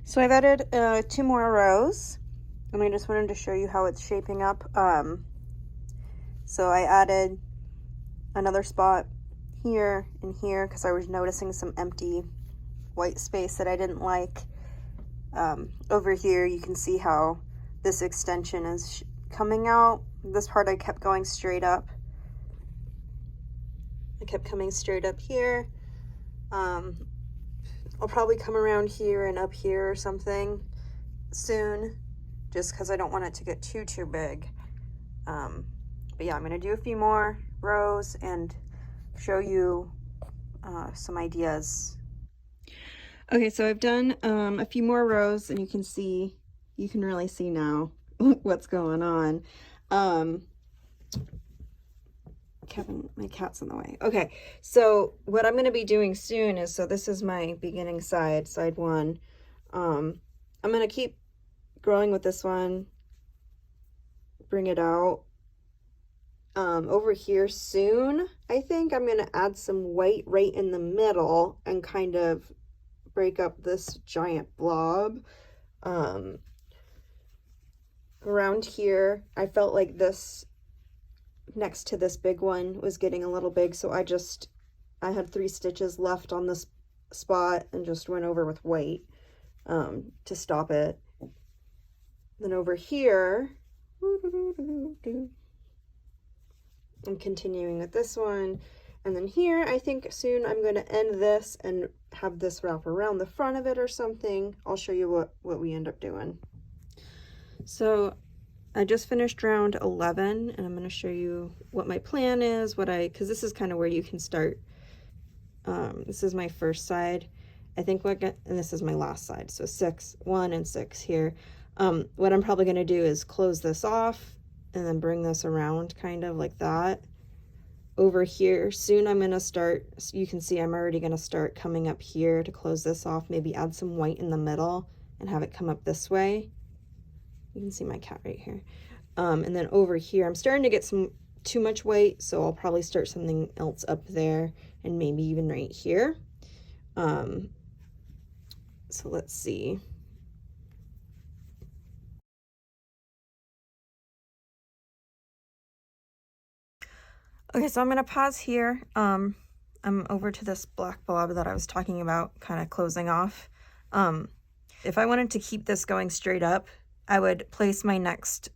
So I've added 2 more rows, and I just wanted to show you how it's shaping up. So I added another spot here and here because I was noticing some empty white space that I didn't like. Over here you can see how this extension is coming out. This part I kept going straight up. I kept coming straight up here. I'll probably come around here and up here or something soon, just because I don't want it to get too big. But yeah, I'm gonna do a few more rows and show you some ideas. Okay, so I've done a few more rows, and you can really see now what's going on. Kevin, my cat's in the way. Okay, so what I'm going to be doing soon is, so this is my beginning side 1. I'm going to keep growing with this one, bring it out. Over here soon, I think I'm going to add some white right in the middle and kind of break up this giant blob. Around here, I felt like this next to this big one was getting a little big, so I had 3 stitches left on this spot and just went over with white to stop it. Then over here, I'm continuing with this one, and then here I think soon I'm going to end this and have this wrap around the front of it or something. I'll show you what we end up doing. So I just finished round 11, and I'm going to show you what my plan is, because this is kind of where you can start. This is my first side, I think, and this is my last side, so 6, 1 and 6 here. What I'm probably going to do is close this off and then bring this around kind of like that. Over here, soon I'm going to start, so you can see I'm already going to start coming up here to close this off, maybe add some white in the middle and have it come up this way. You can see my cat right here. And then over here, I'm starting to get too much white, so I'll probably start something else up there and maybe even right here. So let's see. Okay, so I'm going to pause here. I'm over to this black blob that I was talking about, kind of closing off. If I wanted to keep this going straight up, I would place my next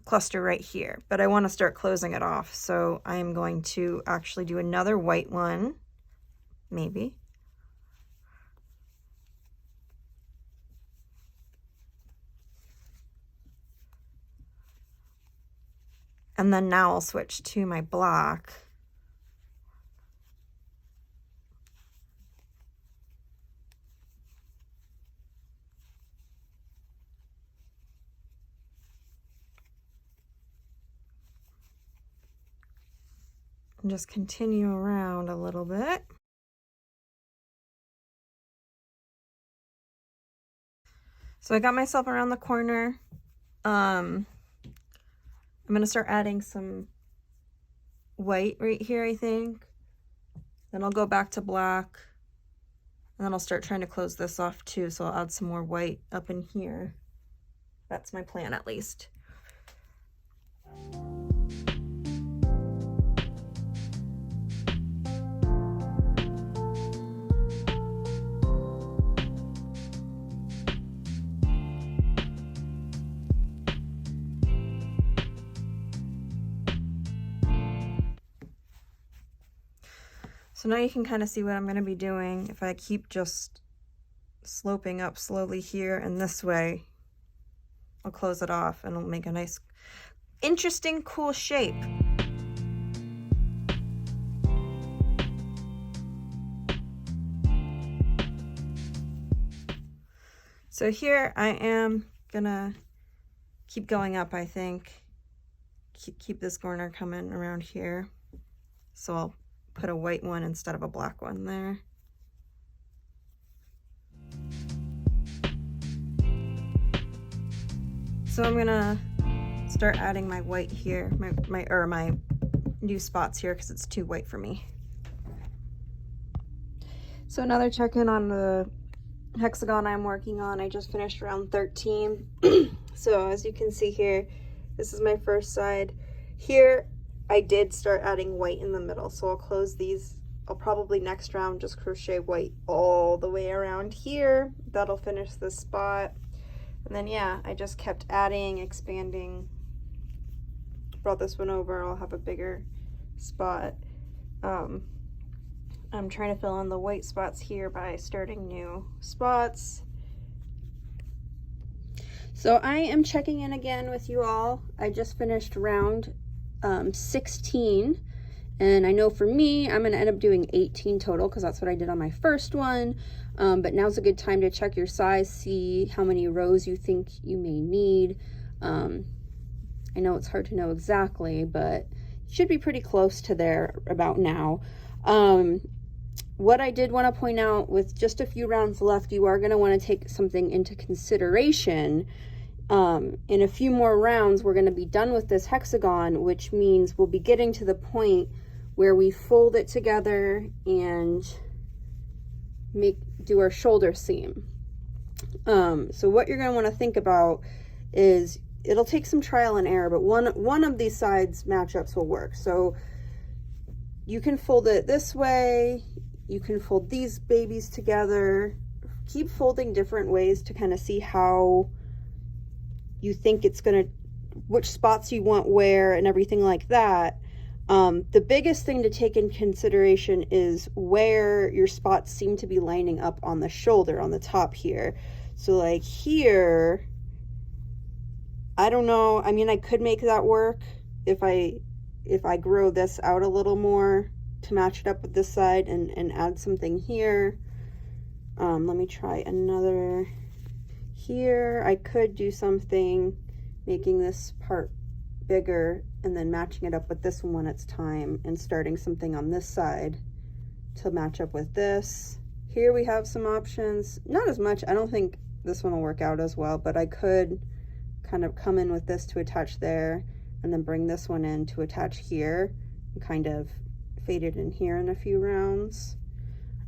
cluster right here, but I want to start closing it off. So I am going to actually do another white one, maybe. And then now I'll switch to my black. And just continue around a little bit. So I got myself around the corner. I'm gonna start adding some white right here, I think. Then I'll go back to black. And then I'll start trying to close this off too, so I'll add some more white up in here. That's my plan, at least. So now you can kind of see what I'm going to be doing. If I keep just sloping up slowly here and this way, I'll close it off and it'll make a nice, interesting, cool shape. So here I am gonna keep going up, I think. Keep this corner coming around here. So I'll put a white one instead of a black one there. So I'm gonna start adding my white here, my new spots here, because it's too white for me. So another check-in on the hexagon I'm working on. I just finished round 13. So as you can see here, this is my first side. Here I did start adding white in the middle, so I'll close these. I'll probably next round just crochet white all the way around here. That'll finish this spot. And then yeah, I just kept adding, expanding. Brought this one over, I'll have a bigger spot. I'm trying to fill in the white spots here by starting new spots. So I am checking in again with you all. I just finished round 16, and I know for me I'm gonna end up doing 18 total because that's what I did on my first one. But now's a good time to check your size, see how many rows you think you may need. I know it's hard to know exactly, but it should be pretty close to there about now. What I did want to point out, with just a few rounds left, you are going to want to take something into consideration. In a few more rounds, we're going to be done with this hexagon, which means we'll be getting to the point where we fold it together and do our shoulder seam. So what you're going to want to think about is, it'll take some trial and error, but one of these sides matchups will work. So you can fold it this way, you can fold these babies together, keep folding different ways to kind of see how you think it's gonna, which spots you want where and everything like that. The biggest thing to take in consideration is where your spots seem to be lining up on the shoulder, on the top here. So like here, I don't know, I mean, I could make that work if I grow this out a little more to match it up with this side and add something here. Let me try another here. I could do something making this part bigger and then matching it up with this one when it's time, and starting something on this side to match up with this. Here we have some options, not as much. I don't think this one will work out as well, but I could kind of come in with this to attach there, and then bring this one in to attach here, and kind of fade it in here in a few rounds.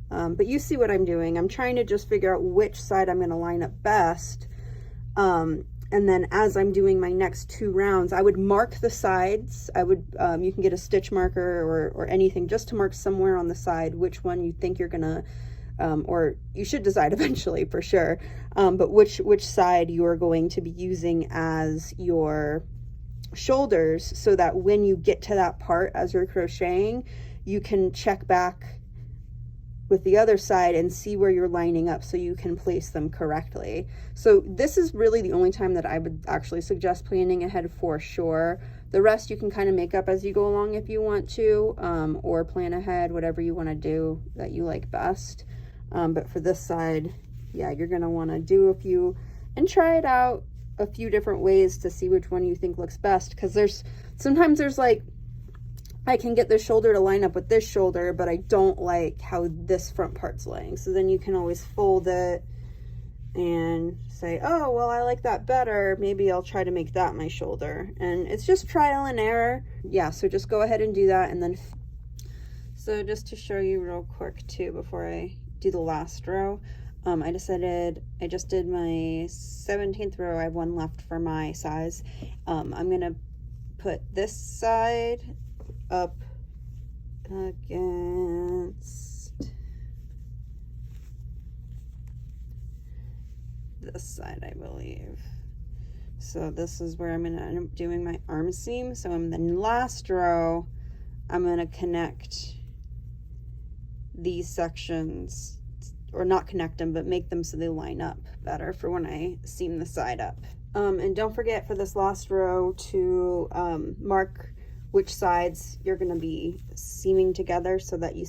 But you see what I'm doing. I'm trying to just figure out which side I'm going to line up best. And then as I'm doing my next 2 rounds, I would mark the sides. I would, you can get a stitch marker or anything just to mark somewhere on the side which one you think you're gonna, or you should decide eventually for sure, but which side you're going to be using as your shoulders, so that when you get to that part as you're crocheting, you can check back with the other side and see where you're lining up so you can place them correctly. So this is really the only time that I would actually suggest planning ahead for sure. The rest you can kind of make up as you go along if you want to, or plan ahead, whatever you want to do that you like best. But for this side, yeah, you're going to want to do a few and try it out a few different ways to see which one you think looks best, because sometimes there's like, I can get this shoulder to line up with this shoulder, but I don't like how this front part's laying. So then you can always fold it and say, oh, well, I like that better. Maybe I'll try to make that my shoulder. And it's just trial and error. Yeah, so just go ahead and do that. And then, so just to show you real quick too, before I do the last row, I just did my 17th row. I have one left for my size. I'm gonna put this side up against this side, I believe. So this is where I'm gonna end up doing my arm seam. So in the last row, I'm gonna connect these sections, or not connect them, but make them so they line up better for when I seam the side up. And don't forget for this last row to mark which sides you're going to be seaming together, so that you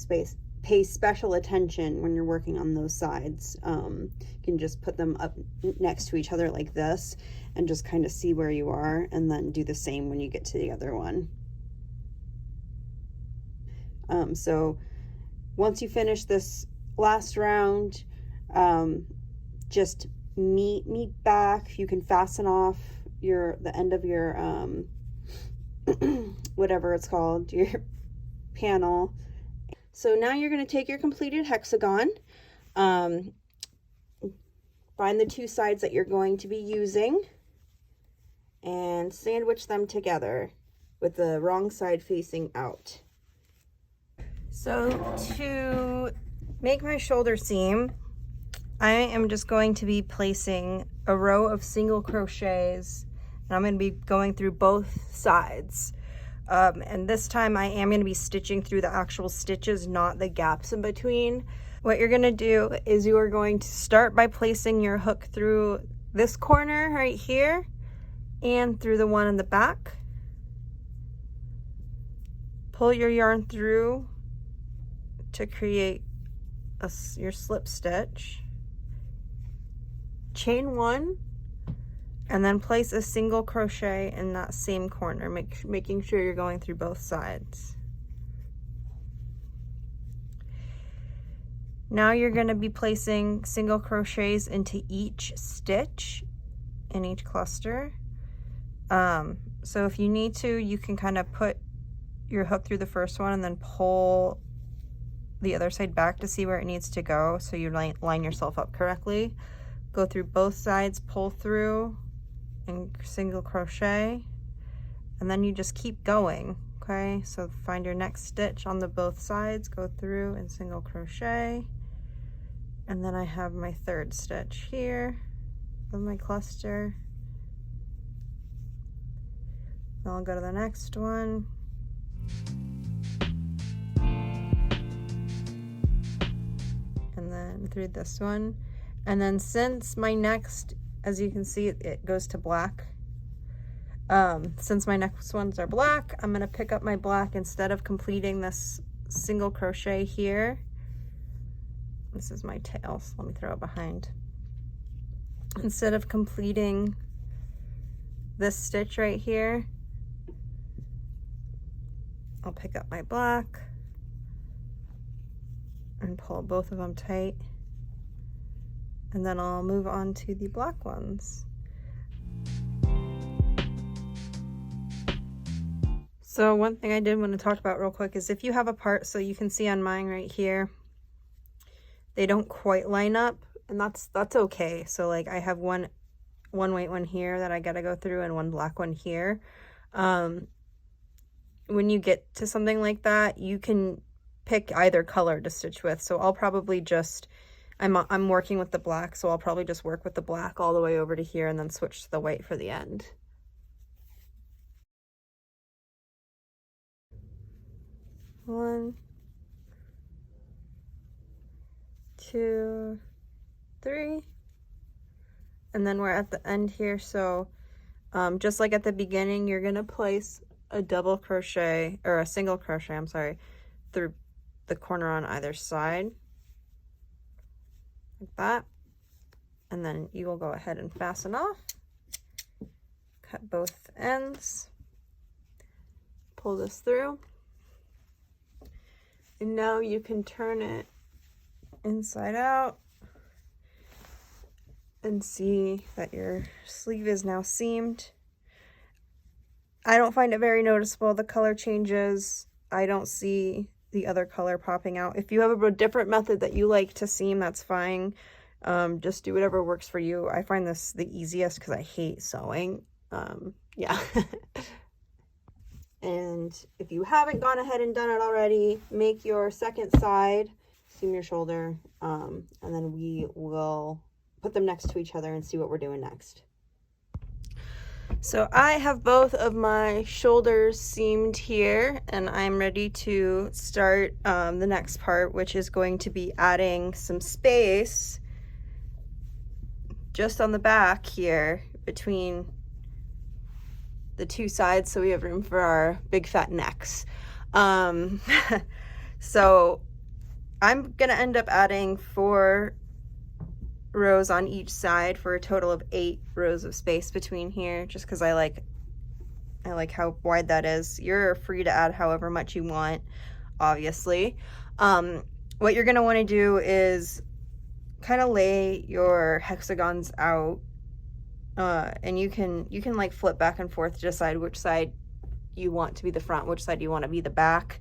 pay special attention when you're working on those sides. You can just put them up next to each other like this and just kind of see where you are, and then do the same when you get to the other one. So once you finish this last round, just meet back. You can fasten off the end of your whatever it's called, your panel. So now you're going to take your completed hexagon, find the two sides that you're going to be using, and sandwich them together with the wrong side facing out. So to make my shoulder seam, I am just going to be placing a row of single crochets, and I'm going to be going through both sides. And this time I am going to be stitching through the actual stitches, not the gaps in between. What you're going to do is you are going to start by placing your hook through this corner right here and through the one in the back. Pull your yarn through to create your slip stitch, chain one, and then place a single crochet in that same corner, making sure you're going through both sides. Now you're going to be placing single crochets into each stitch in each cluster. So if you need to, you can kind of put your hook through the first one and then pull the other side back to see where it needs to go, so you line yourself up correctly. Go through both sides, pull through, and single crochet, and then you just keep going. Okay, so find your next stitch on both sides, go through and single crochet, and then I have my third stitch here of my cluster. Then I'll go to the next one. And then through this one. And then since my next, as you can see, it goes to black. Since my next ones are black, I'm gonna pick up my black instead of completing this single crochet here. This is my tail, so let me throw it behind. Instead of completing this stitch right here, I'll pick up my black and pull both of them tight, and then I'll move on to the black ones. So one thing I did want to talk about real quick is if you have a part, so you can see on mine right here, they don't quite line up, and that's okay. So like I have one white one here that I gotta go through and one black one here. When you get to something like that, you can pick either color to stitch with. So I'll probably just, I'm working with the black, so I'll probably just work with the black all the way over to here and then switch to the white for the end. One, two, three, and then we're at the end here. So just like at the beginning, you're gonna place a double crochet, or a single crochet, I'm sorry, through the corner on either side, like that, and then you will go ahead and fasten off, cut both ends, pull this through, and now you can turn it inside out and see that your sleeve is now seamed. I don't find it very noticeable, the color changes. I don't see the other color popping out. If you have a different method that you like to seam, that's fine. Just do whatever works for you. I find this the easiest because I hate sewing. Yeah. And if you haven't gone ahead and done it already, make your second side, seam your shoulder, and then we will put them next to each other and see what we're doing next. So I have both of my shoulders seamed here, and I'm ready to start the next part, which is going to be adding some space just on the back here between the two sides, so we have room for our big fat necks. So I'm gonna end up adding 4 rows on each side for a total of 8 rows of space between here, just because I like how wide that is. You're free to add however much you want, obviously. What you're gonna want to do is kind of lay your hexagons out, and you can like flip back and forth to decide which side you want to be the front, which side you want to be the back.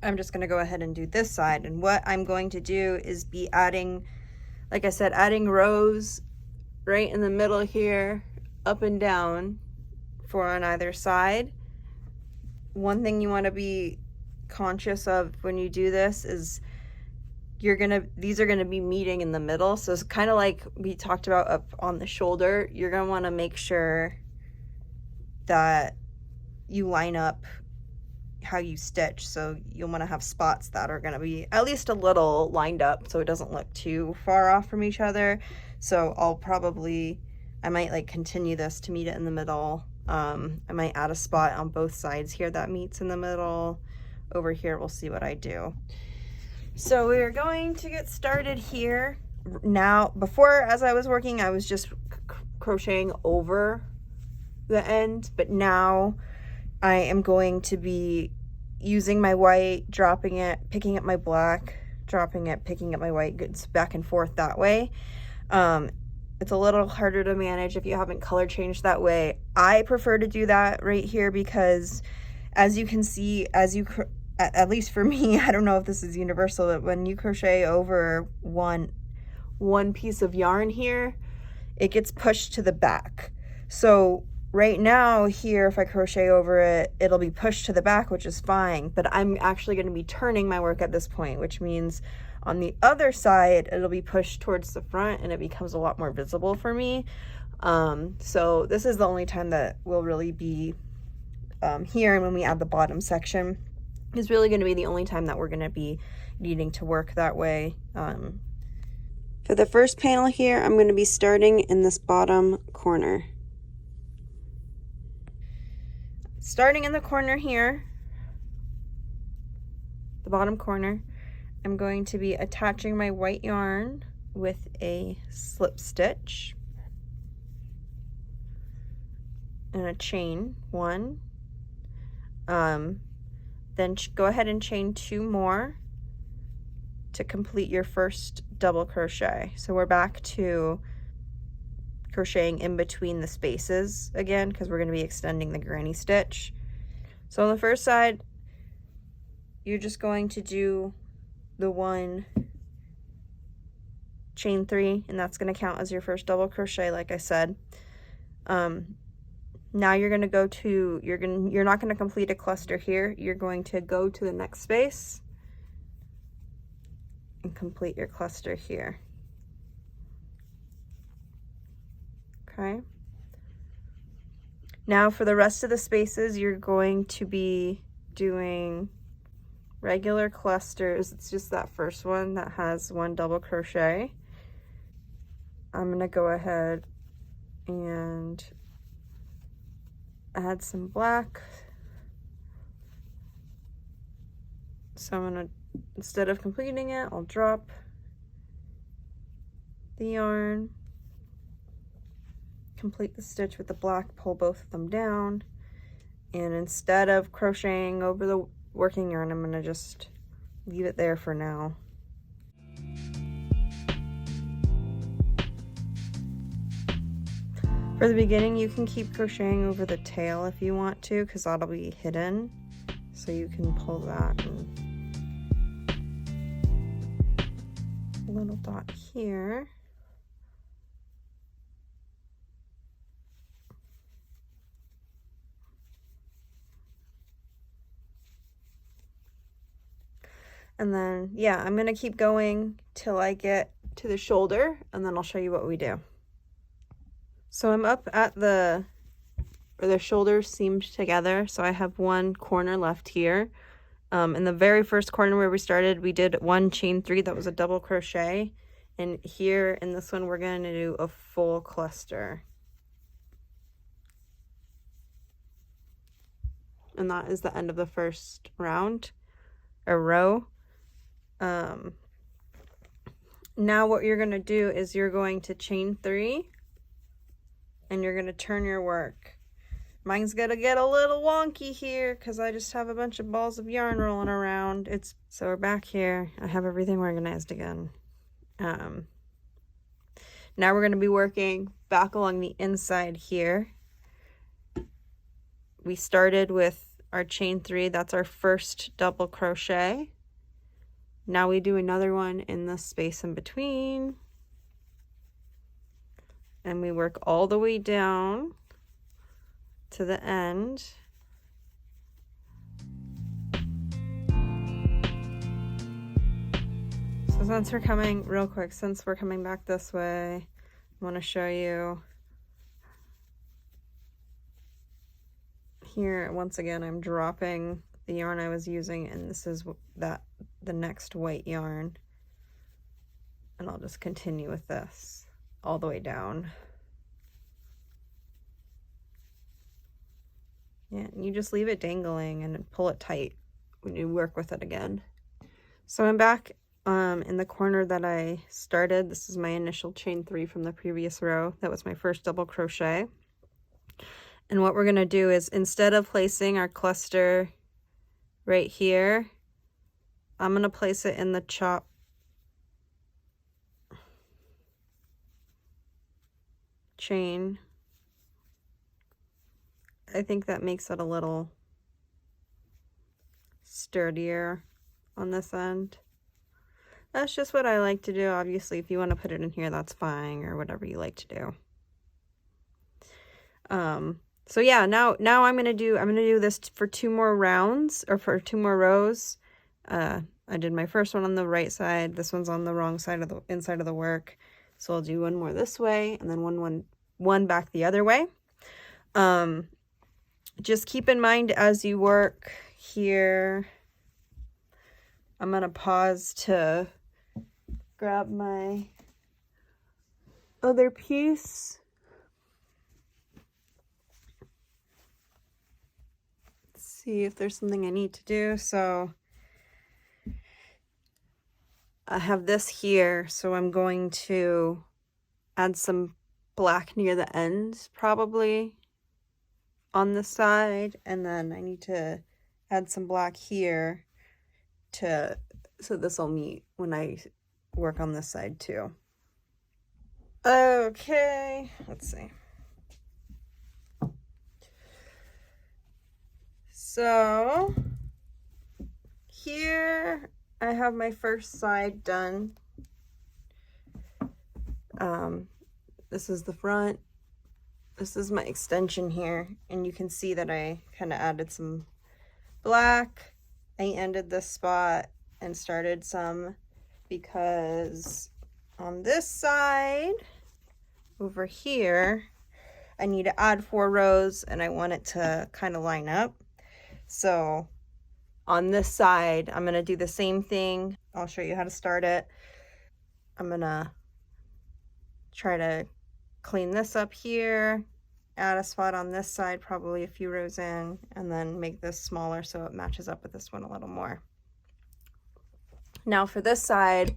I'm just going to go ahead and do this side, and what I'm going to do is be adding, like I said, adding rows right in the middle here, up and down, 4 on either side. One thing you want to be conscious of when you do this is these are gonna be meeting in the middle, so it's kind of like we talked about up on the shoulder. You're gonna want to make sure that you line up how you stitch, so you'll want to have spots that are going to be at least a little lined up so it doesn't look too far off from each other. So I might like continue this to meet it in the middle. I might add a spot on both sides here that meets in the middle. Over here we'll see what I do. So we're going to get started here now. Before, as I was working, I was just crocheting over the end, but now I am going to be using my white, dropping it, picking up my black, dropping it, picking up my white, it's back and forth that way. It's a little harder to manage if you haven't color changed that way. I prefer to do that right here because, as you can see, at least for me, I don't know if this is universal, but when you crochet over one piece of yarn here, it gets pushed to the back. So right now here, if I crochet over it, it'll be pushed to the back, which is fine, but I'm actually going to be turning my work at this point, which means on the other side, it'll be pushed towards the front and it becomes a lot more visible for me. So this is the only time that we'll really be here, and when we add the bottom section is really going to be the only time that we're going to be needing to work that way. For the first panel here, I'm going to be starting in this bottom corner. Starting in the corner here, the bottom corner, I'm going to be attaching my white yarn with a slip stitch and a chain, 1. Then go ahead and chain 2 more to complete your first double crochet. So we're back to crocheting in between the spaces again, because we're going to be extending the granny stitch. So on the first side, you're just going to do the 1 chain 3, and that's going to count as your first double crochet, like I said. Now you're going to go to, you're not going to complete a cluster here. You're going to go to the next space and complete your cluster here. Okay. Now for the rest of the spaces, you're going to be doing regular clusters. It's just that first one that has 1 double crochet. I'm going to go ahead and add some black. So I'm going to, instead of completing it, I'll drop the yarn, complete the stitch with the black, pull both of them down, and instead of crocheting over the working yarn, I'm going to just leave it there for now. For the beginning, you can keep crocheting over the tail if you want to, because that'll be hidden. So you can pull that and a little dot here. And then, yeah, I'm gonna keep going till I get to the shoulder, and then I'll show you what we do. So I'm up at the shoulders seamed together, so I have one corner left here. In the very first corner where we started, we did 1 chain 3 that was a double crochet, and here in this one we're going to do a full cluster, and that is the end of the first round or row. Now what you're going to do is you're going to chain 3 and you're going to turn your work. Mine's gonna get a little wonky here because I just have a bunch of balls of yarn rolling around. So we're back here. I have everything organized again. Now we're gonna be working back along the inside here. We started with our chain 3. That's our first double crochet. Now we do another one in the space in between. And we work all the way down to the end. So since we're coming real quick, since we're coming back this way, I want to show you here. Once again, I'm dropping the yarn I was using, and this is the next white yarn, and I'll just continue with this all the way down. Yeah, and you just leave it dangling and pull it tight when you work with it again. So I'm back in the corner that I started. This is my initial chain 3 from the previous row. That was my first double crochet. And what we're going to do is, instead of placing our cluster right here, I'm going to place it in the chop chain. I think that makes it a little sturdier on this end. That's just what I like to do. Obviously, if you want to put it in here, that's fine, or whatever you like to do. So yeah, now I'm gonna do this for 2 more rounds, or for 2 more rows. I did my first one on the right side. This one's on the wrong side of the inside of the work. So I'll do one more this way, and then one back the other way. Just keep in mind as you work here, I'm going to pause to grab my other piece. Let's see if there's something I need to do. So I have this here, so I'm going to add some black near the ends, probably on the side, and then I need to add some black here so this will meet when I work on this side too. Okay, let's see. So here I have my first side done. This is the front. This is my extension here, and you can see that I kind of added some black. I ended this spot and started some because on this side over here I need to add 4 rows, and I want it to kind of line up. So on this side I'm going to do the same thing. I'll show you how to start it. I'm going to try to clean this up here, add a spot on this side, probably a few rows in, and then make this smaller so it matches up with this one a little more. Now for this side,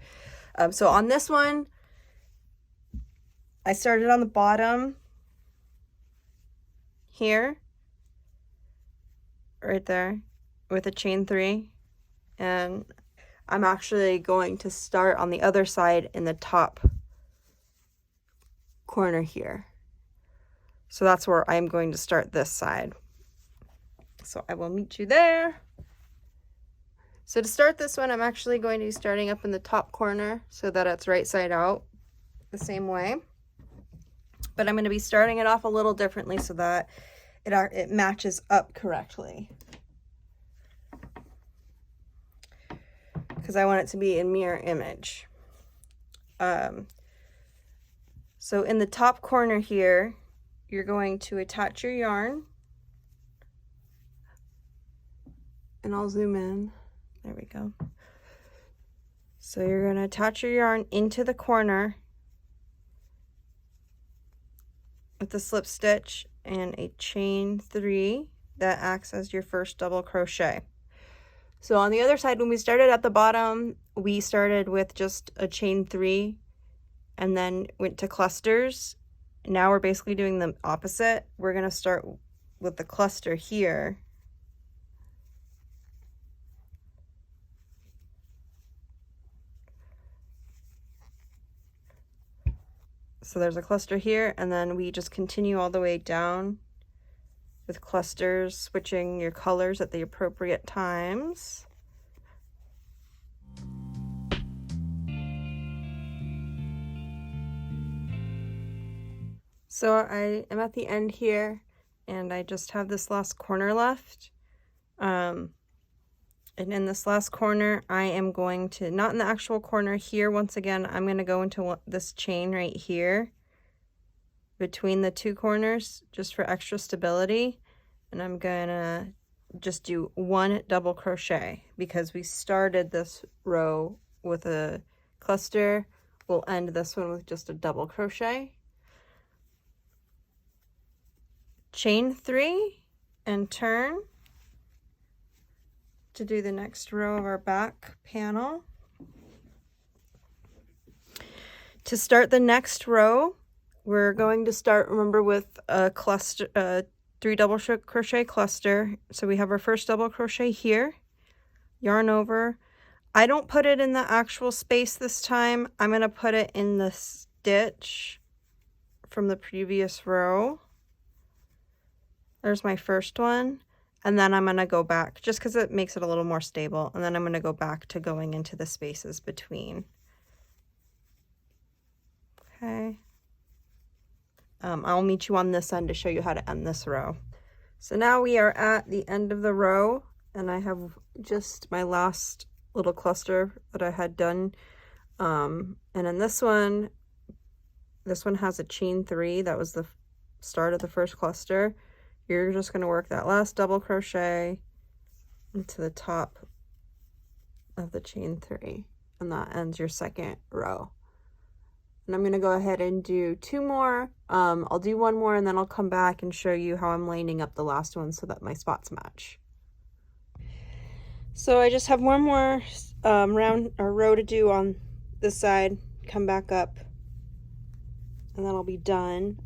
so on this one, I started on the bottom here, right there, with a chain 3, and I'm actually going to start on the other side in the top corner here. So that's where I'm going to start this side. So I will meet you there. So to start this one, I'm actually going to be starting up in the top corner so that it's right side out the same way. But I'm going to be starting it off a little differently so that it matches up correctly. Because I want it to be in mirror image. So in the top corner here, you're going to attach your yarn. And I'll zoom in. There we go. So you're going to attach your yarn into the corner with the slip stitch and a chain 3 that acts as your first double crochet. So on the other side, when we started at the bottom, we started with just a chain 3 and then went to clusters. Now we're basically doing the opposite. We're going to start with the cluster here. So there's a cluster here, and then we just continue all the way down with clusters, switching your colors at the appropriate times. So I am at the end here, and I just have this last corner left. And in this last corner, I am going to, not in the actual corner here, once again, I'm going to go into this chain right here between the two corners just for extra stability. And I'm going to just do 1 double crochet because we started this row with a cluster. We'll end this one with just a double crochet. Chain 3 and turn to do the next row of our back panel. To start the next row, we're going to start, remember, with a cluster, 3 double crochet cluster. So we have our first double crochet here, yarn over. I don't put it in the actual space this time. I'm going to put it in the stitch from the previous row. There's my first one. And then I'm going to go back just because it makes it a little more stable. And then I'm going to go back to going into the spaces between. Okay. I'll meet you on this end to show you how to end this row. So now we are at the end of the row, and I have just my last little cluster that I had done. And in this one has a chain 3. That was the start of the first cluster. You're just going to work that last double crochet into the top of the chain 3, and that ends your second row. And I'm going to go ahead and do 2 more. I'll do 1 more, and then I'll come back and show you how I'm lining up the last one so that my spots match. So I just have 1 more row to do on this side, come back up, and then I'll be done.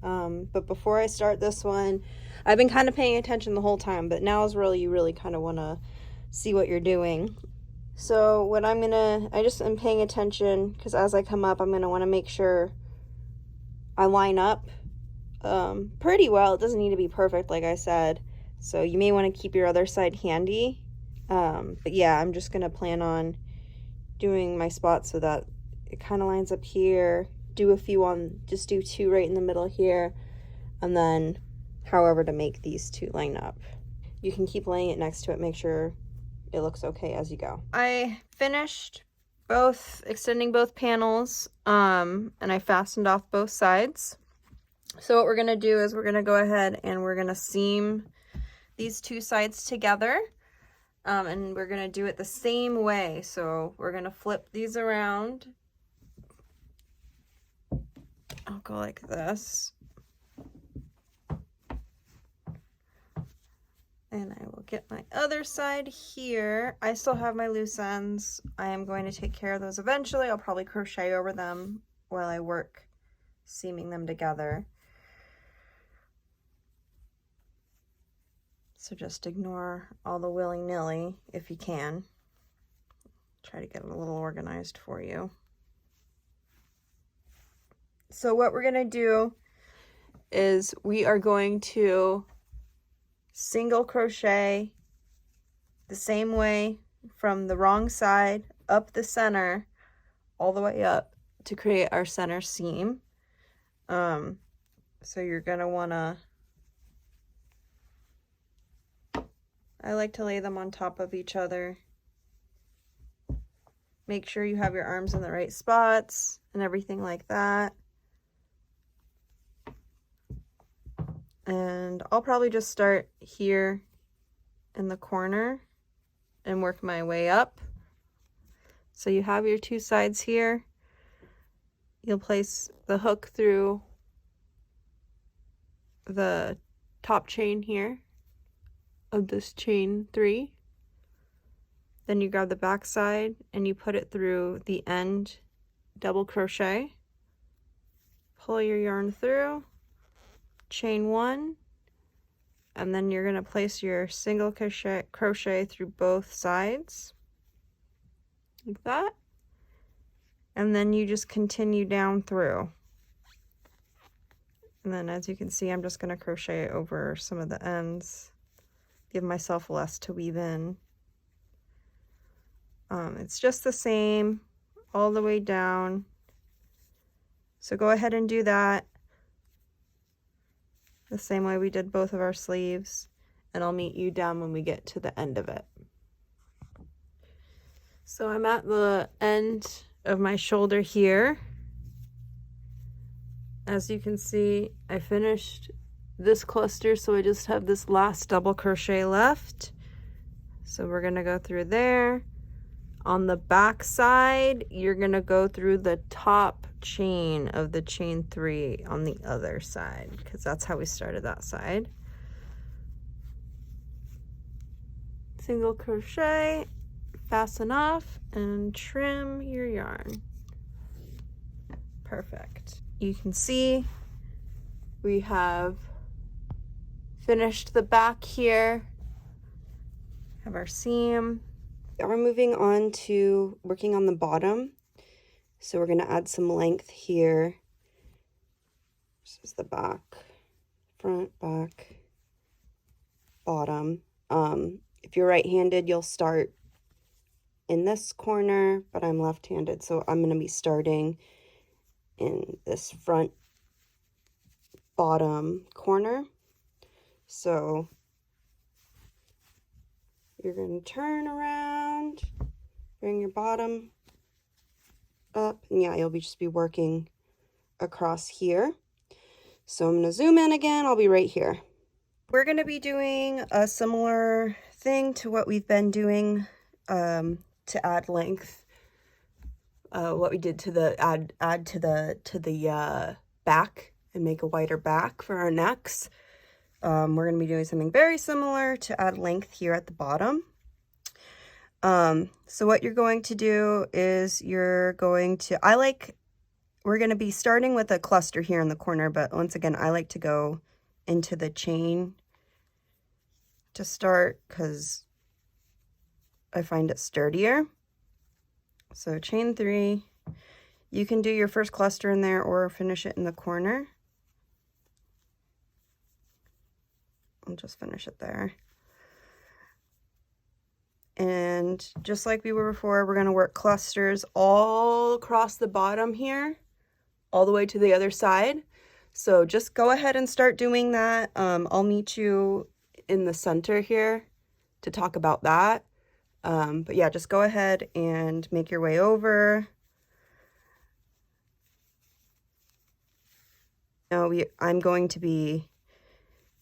But before I start this one, I've been kind of paying attention the whole time, but now is really, you really kind of want to see what you're doing. So what I just am paying attention because as I come up, I'm going to want to make sure I line up pretty well. It doesn't need to be perfect, like I said. So you may want to keep your other side handy. But yeah, I'm just going to plan on doing my spots so that it kind of lines up here. Do a few just do 2 right in the middle here, and then however to make these 2 line up. You can keep laying it next to it, make sure it looks okay as you go. I finished extending both panels, and I fastened off both sides. So what we're going to do is we're going to go ahead and we're going to seam these 2 sides together, and we're going to do it the same way. So we're going to flip these around. I'll go like this. And I will get my other side here. I still have my loose ends. I am going to take care of those eventually. I'll probably crochet over them while I work seaming them together. So just ignore all the willy-nilly if you can. Try to get it a little organized for you. So what we're going to do is we are going to single crochet the same way from the wrong side up the center all the way up to create our center seam. So you're gonna wanna, I like to lay them on top of each other. Make sure you have your arms in the right spots and everything like that. And I'll probably just start here in the corner and work my way up. So you have your two sides here. You'll place the hook through the top chain here of this chain 3. Then you grab the back side and you put it through the end double crochet. Pull your yarn through, chain 1, and then you're going to place your single crochet through both sides like that, and then you just continue down through. And then as you can see, I'm just going to crochet over some of the ends, give myself less to weave in. It's just the same all the way down, so go ahead and do that the same way we did both of our sleeves, and I'll meet you down when we get to the end of it. So I'm at the end of my shoulder here. As you can see, I finished this cluster, so I just have this last double crochet left. So we're gonna go through there. On the back side, you're gonna go through the top chain of the chain 3 on the other side, because that's how we started that side. Single crochet, fasten off, and trim your yarn. Perfect. You can see we have finished the back here, have our seam. We're moving on to working on the bottom. So we're going to add some length here. This is the back, front, back, bottom. If you're right-handed, you'll start in this corner, but I'm left-handed, so I'm going to be starting in this front bottom corner. So you're going to turn around, bring your bottom up, and yeah, you'll just be working across here. So I'm going to zoom in again. I'll be right here. We're going to be doing a similar thing to what we've been doing to add length. What we did to the add to the back and make a wider back for our necks. We're going to be doing something very similar to add length here at the bottom. So what you're going to do is you're going to, we're going to be starting with a cluster here in the corner, but once again, I like to go into the chain to start because I find it sturdier. So chain 3, you can do your first cluster in there or finish it in the corner. I'll just finish it there. And just like we were before, we're going to work clusters all across the bottom here, all the way to the other side. So just go ahead and start doing that. I'll meet you in the center here to talk about that. But yeah, just go ahead and make your way over. Now I'm going to be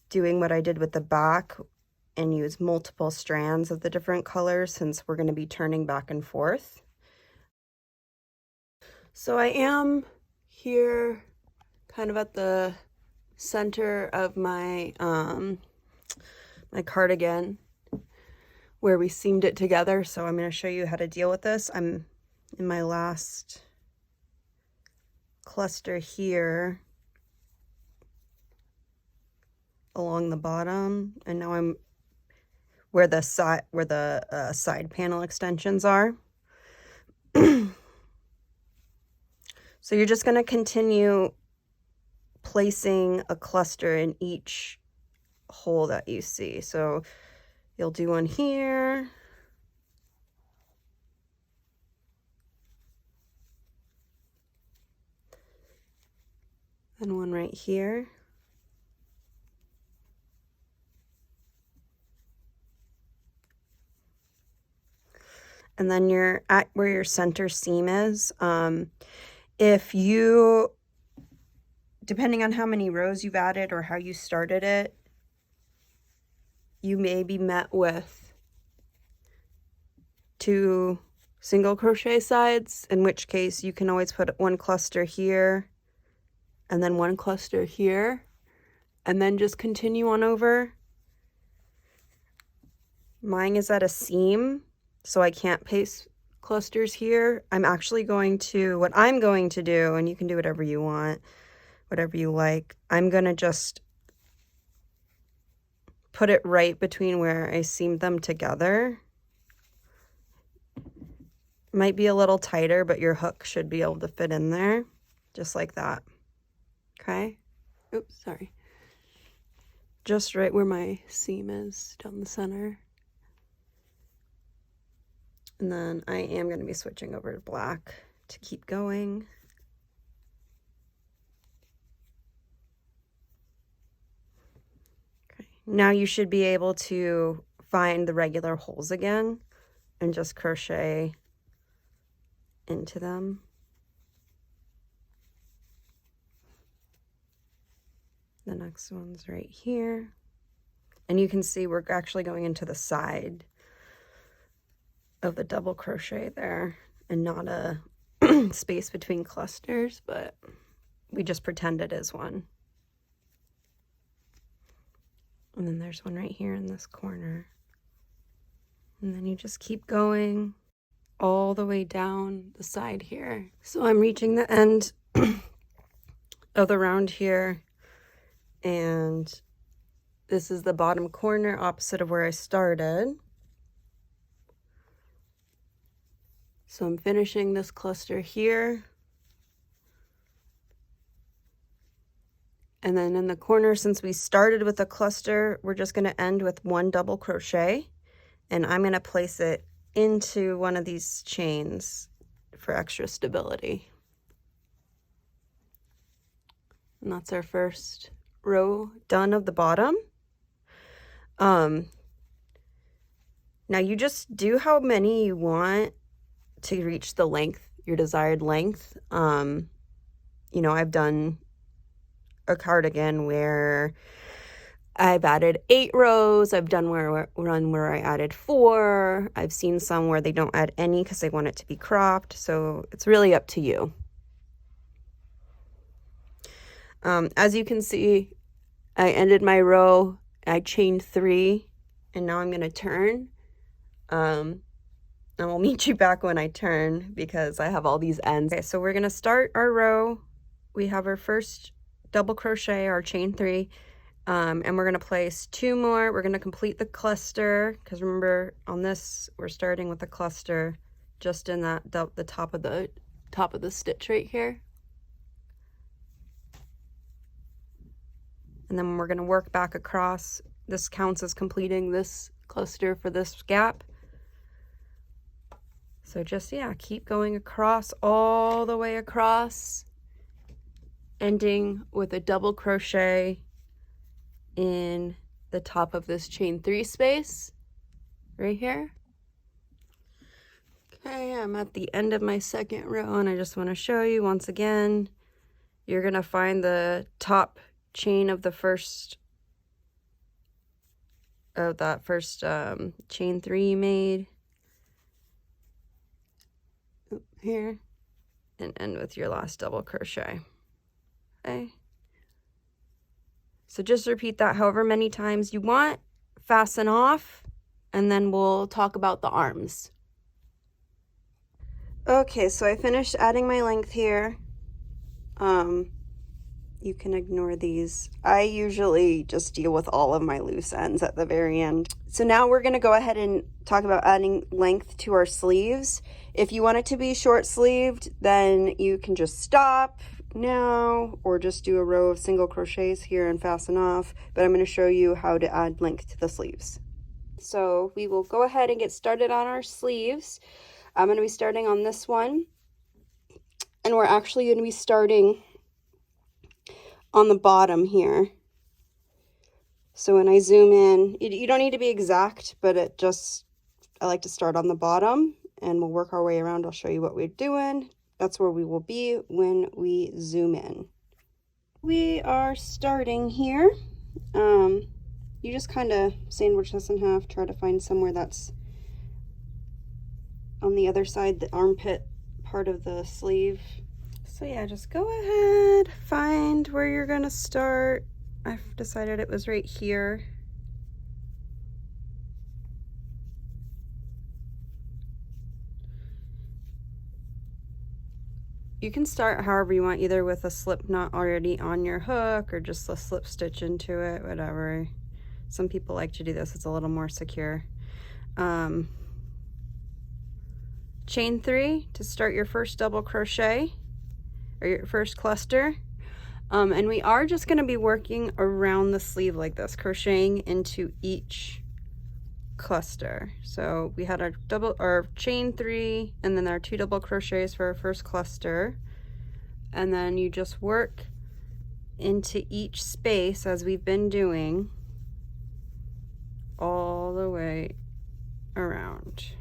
doing what I did with the back and use multiple strands of the different colors since we're going to be turning back and forth. So I am here kind of at the center of my my cardigan where we seamed it together. So I'm going to show you how to deal with this. I'm in my last cluster here along the bottom, and now I'm where the side panel extensions are. So you're just going to continue placing a cluster in each hole that you see. So you'll do one here, and one right here, and then you're at where your center seam is. If you, depending on how many rows you've added or how you started it, you may be met with 2 single crochet sides, in which case you can always put one cluster here and then one cluster here, and then just continue on over. Mine is at a seam, so I can't paste clusters here. I'm actually going to, what I'm going to do, and you can do whatever you want, whatever you like, I'm gonna just put it right between where I seamed them together. Might be a little tighter, but your hook should be able to fit in there, just like that. Okay? Oops, sorry. Just right where my seam is, down the center. And then I am going to be switching over to black to keep going. Okay, now you should be able to find the regular holes again and just crochet into them. The next one's right here. And you can see we're actually going into the side of the double crochet there, and not a space between clusters, but we just pretend it is one. And then there's one right here in this corner. And then you just keep going all the way down the side here. So I'm reaching the end of the round here, and this is the bottom corner opposite of where I started. So I'm finishing this cluster here. And then in the corner, since we started with a cluster, we're just going to end with one double crochet. And I'm going to place it into one of these chains for extra stability. And that's our first row done of the bottom. Now you just do how many you want to reach the length, your desired length. You know, I've done a cardigan where I've added 8 rows. I've done one where I added 4. I've seen some where they don't add any because they want it to be cropped. So it's really up to you. As you can see, I ended my row, I chained 3, and now I'm going to turn. And we'll meet you back when I turn because I have all these ends. Okay, so we're going to start our row. We have our first double crochet, our chain 3, and we're going to place 2 more. We're going to complete the cluster because remember on this we're starting with the cluster just in that the top of the stitch right here. And then we're going to work back across. This counts as completing this cluster for this gap. So just, yeah, keep going across, all the way across, ending with a double crochet in the top of this chain 3 space right here. Okay, I'm at the end of my second row, and I just want to show you once again, you're going to find the top chain of the first, chain 3 you made. Here, and end with your last double crochet. Okay, so just repeat that however many times you want, fasten off, and then we'll talk about the arms. Okay, so I finished adding my length here. You can ignore these. I usually just deal with all of my loose ends at the very end. So now we're going to go ahead and talk about adding length to our sleeves. If you want it to be short sleeved, then you can just stop, now, or just do a row of single crochets here and fasten off, but I'm going to show you how to add length to the sleeves. So we will go ahead and get started on our sleeves. I'm going to be starting on this one, and we're actually going to be starting on the bottom here. So when I zoom in, you don't need to be exact, but I like to start on the bottom, and we'll work our way around. I'll show you what we're doing. That's where we will be when we zoom in. We are starting here. You just kind of sandwich this in half, try to find somewhere that's on the other side, the armpit part of the sleeve. So yeah, just go ahead, find where you're gonna start. I've decided it was right here. You can start however you want, either with a slip knot already on your hook or just a slip stitch into it, whatever. Some people like to do this, it's a little more secure. Chain 3 to start your first double crochet or your first cluster. And we are just going to be working around the sleeve like this, crocheting into each cluster. So we had our chain 3 and then our 2 double crochets for our first cluster, and then you just work into each space as we've been doing all the way around.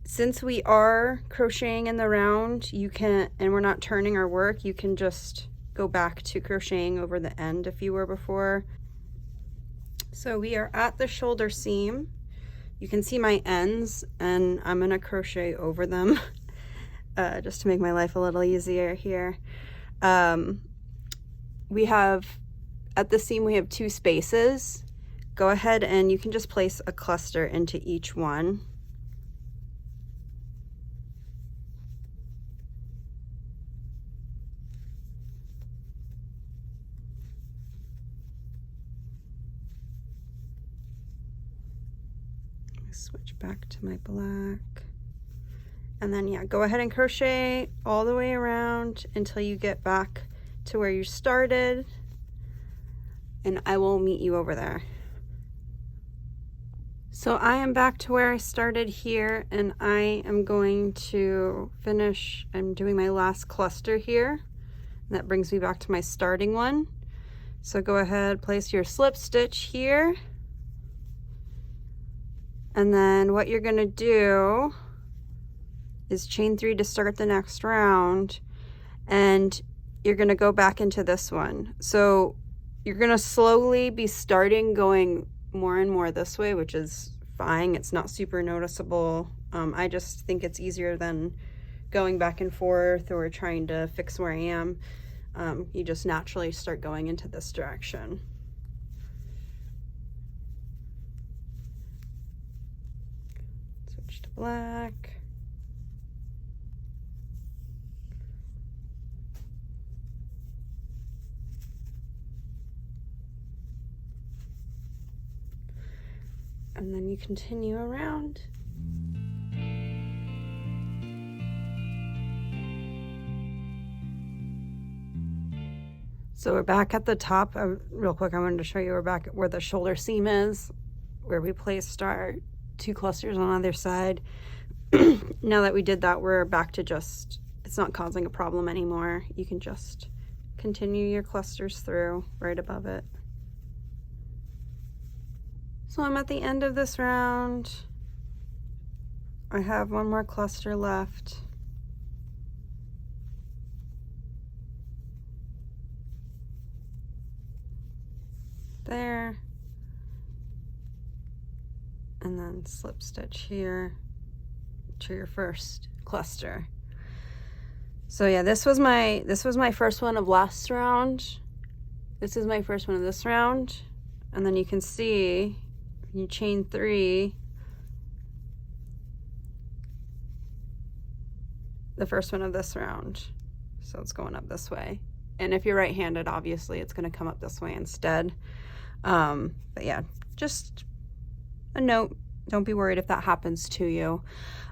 Since we are crocheting in the round, you can, and we're not turning our work, you can just go back to crocheting over the end if you were before. So we are at the shoulder seam. You can see my ends, and I'm gonna crochet over them just to make my life a little easier here. We have, at the seam, we have 2 spaces. Go ahead and you can just place a cluster into each one. Switch back to my black, and then yeah, go ahead and crochet all the way around until you get back to where you started, and I will meet you over there. So I am back to where I started here, and I am going to finish. I'm doing my last cluster here, and that brings me back to my starting one. So go ahead, place your slip stitch here. And then what you're gonna do is chain 3 to start the next round, and you're gonna go back into this one. So you're gonna slowly be starting going more and more this way, which is fine. It's not super noticeable. I just think it's easier than going back and forth or trying to fix where I am. You just naturally start going into this direction. To black. And then you continue around. So we're back at the top. Real quick, I wanted to show you we're back where the shoulder seam is, where we placed our 2 clusters on either side. Now that we did that, we're back to just, it's not causing a problem anymore. You can just continue your clusters through right above it. So I'm at the end of this round. I have 1 more cluster left. There. And then slip stitch here to your first cluster. So yeah, this was my first one of last round. This is my first one of this round. And then you can see you chain 3, the first one of this round. So it's going up this way. And if you're right-handed, obviously it's going to come up this way instead. But yeah, just a note, Don't be worried if that happens to you.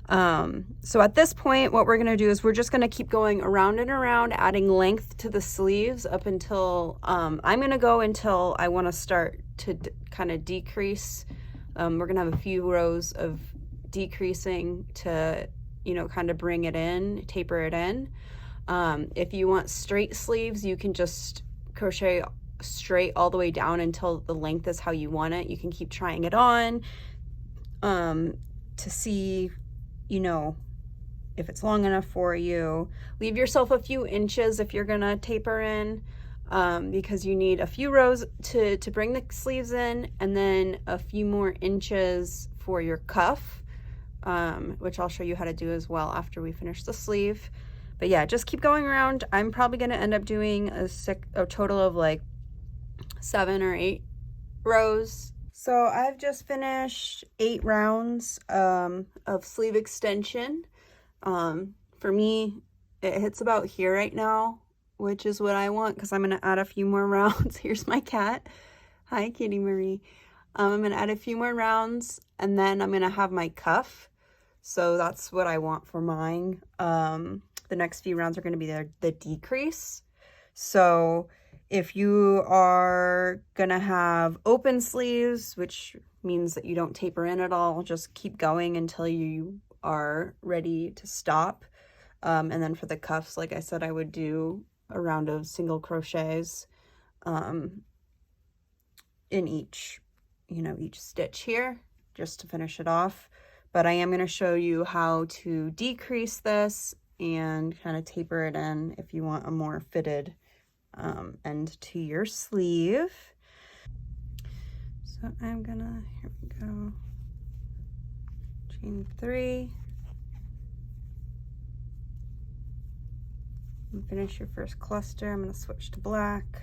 So at this point, what we're gonna do is we're just gonna keep going around and around, adding length to the sleeves up until, I'm gonna go until I wanna start to kind of decrease. We're gonna have a few rows of decreasing to, you know, kind of bring it in, taper it in. If you want straight sleeves, you can just crochet straight all the way down until the length is how you want it. You can keep trying it on to see, you know, if it's long enough for you. Leave yourself a few inches if you're gonna taper in, because you need a few rows to bring the sleeves in, and then a few more inches for your cuff, which I'll show you how to do as well after we finish the sleeve. But yeah, just keep going around. I'm probably gonna end up doing a total of like 7 or 8 rows. So I've just finished 8 rounds of sleeve extension. For me, it hits about here right now, which is what I want, because I'm going to add a few more rounds. Here's my cat. Hi, Kitty Marie. I'm going to add a few more rounds, and then I'm going to have my cuff. So that's what I want for mine. The next few rounds are going to be the decrease. So if you are gonna have open sleeves, which means that you don't taper in at all, just keep going until you are ready to stop. And then for the cuffs, like I said, I would do a round of single crochets in each, you know, each stitch here, just to finish it off. But I am gonna show you how to decrease this and kind of taper it in if you want a more fitted end to your sleeve. So I'm gonna, here we go, chain 3, and finish your first cluster. I'm gonna switch to black.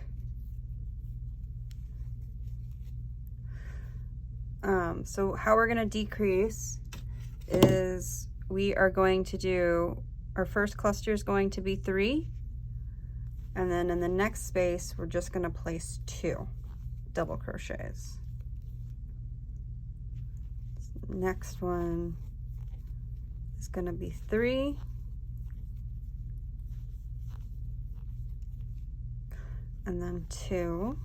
So how we're gonna decrease is we are going to do, our first cluster is going to be 3. And then in the next space, we're just going to place 2 double crochets. Next one is going to be 3. And then 2.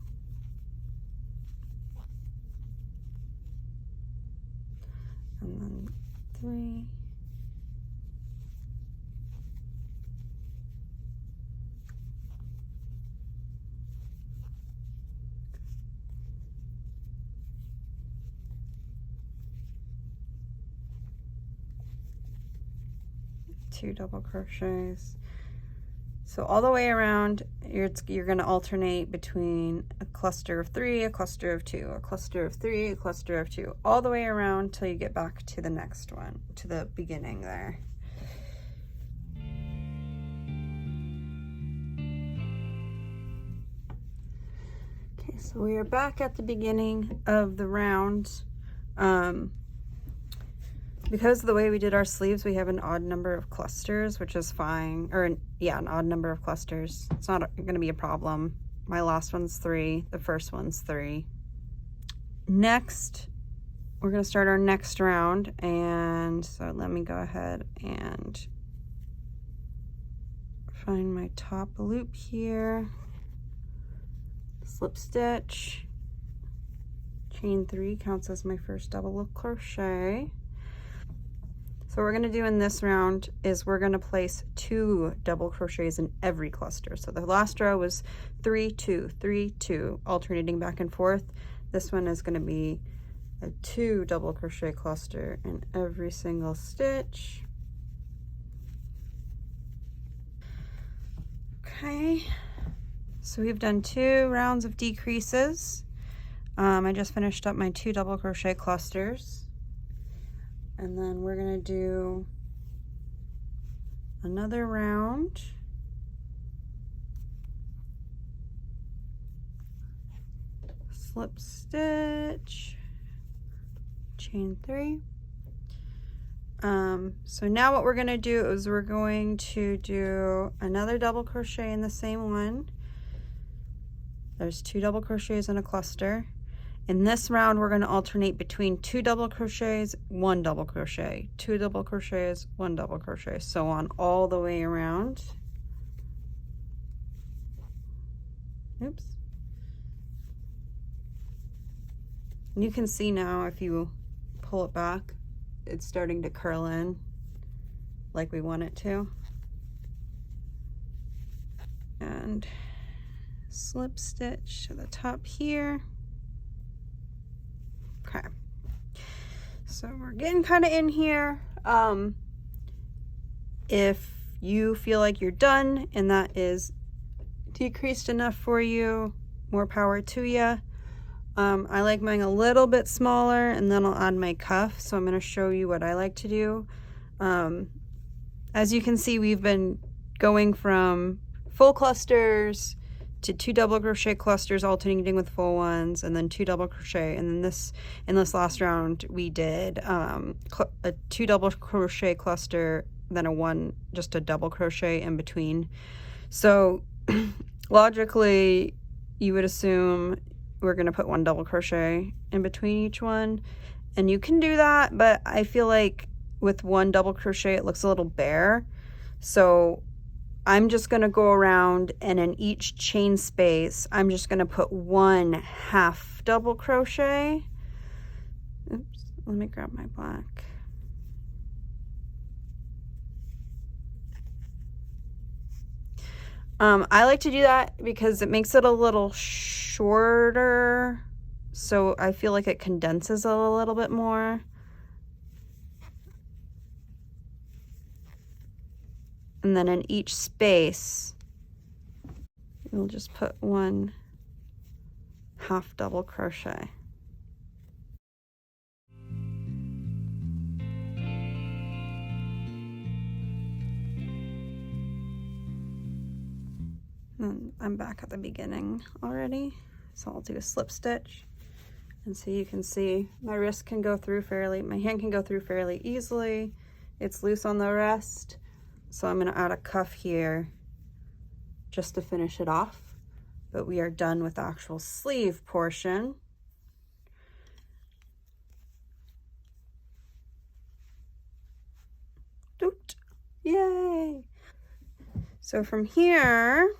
And then 3. Two double crochets. So all the way around, you're going to alternate between a cluster of 3, a cluster of 2, a cluster of 3, a cluster of 2, all the way around till you get back to the next one, to the beginning there. Okay, so we are back at the beginning of the round. Because of the way we did our sleeves, we have an odd number of clusters, which is fine. Or, yeah, an odd number of clusters. It's not going to be a problem. My last one's 3. The first one's 3. Next, we're going to start our next round. And so let me go ahead and find my top loop here. Slip stitch. Chain 3 counts as my first double crochet. So what we're going to do in this round is we're going to place 2 double crochets in every cluster. So the last row was 3, 2, 3, 2, alternating back and forth. This one is going to be a 2 double crochet cluster in every single stitch. Okay, so we've done 2 rounds of decreases. I just finished up my 2 double crochet clusters. And then we're going to do another round. Slip stitch, chain 3. So now what we're going to do is we're going to do another double crochet in the same one. There's 2 double crochets in a cluster. In this round, we're going to alternate between 2 double crochets, 1 double crochet, 2 double crochets, 1 double crochet, so on all the way around. Oops. And you can see now, if you pull it back, it's starting to curl in like we want it to. And slip stitch to the top here. Okay, so we're getting kind of in here. If you feel like you're done and that is decreased enough for you, more power to you. I like mine a little bit smaller, and then I'll add my cuff. So I'm going to show you what I like to do. As you can see, we've been going from full clusters to 2 double crochet clusters, alternating with full ones, and then 2 double crochet. And then in this last round, we did a 2 double crochet cluster, then just a double crochet in between. So logically, you would assume we're going to put 1 double crochet in between each one, and you can do that, but I feel like with 1 double crochet it looks a little bare. So I'm just going to go around, and in each chain space I'm just going to put 1 half double crochet. Oops, let me grab my black. I like to do that because it makes it a little shorter, so I feel like it condenses a little bit more. And then in each space, you'll just put 1 half double crochet. And I'm back at the beginning already, so I'll do a slip stitch. And so you can see my wrist can go through my hand can go through fairly easily. It's loose on the wrist. So I'm going to add a cuff here just to finish it off. But we are done with the actual sleeve portion. Doot! Yay! So from here,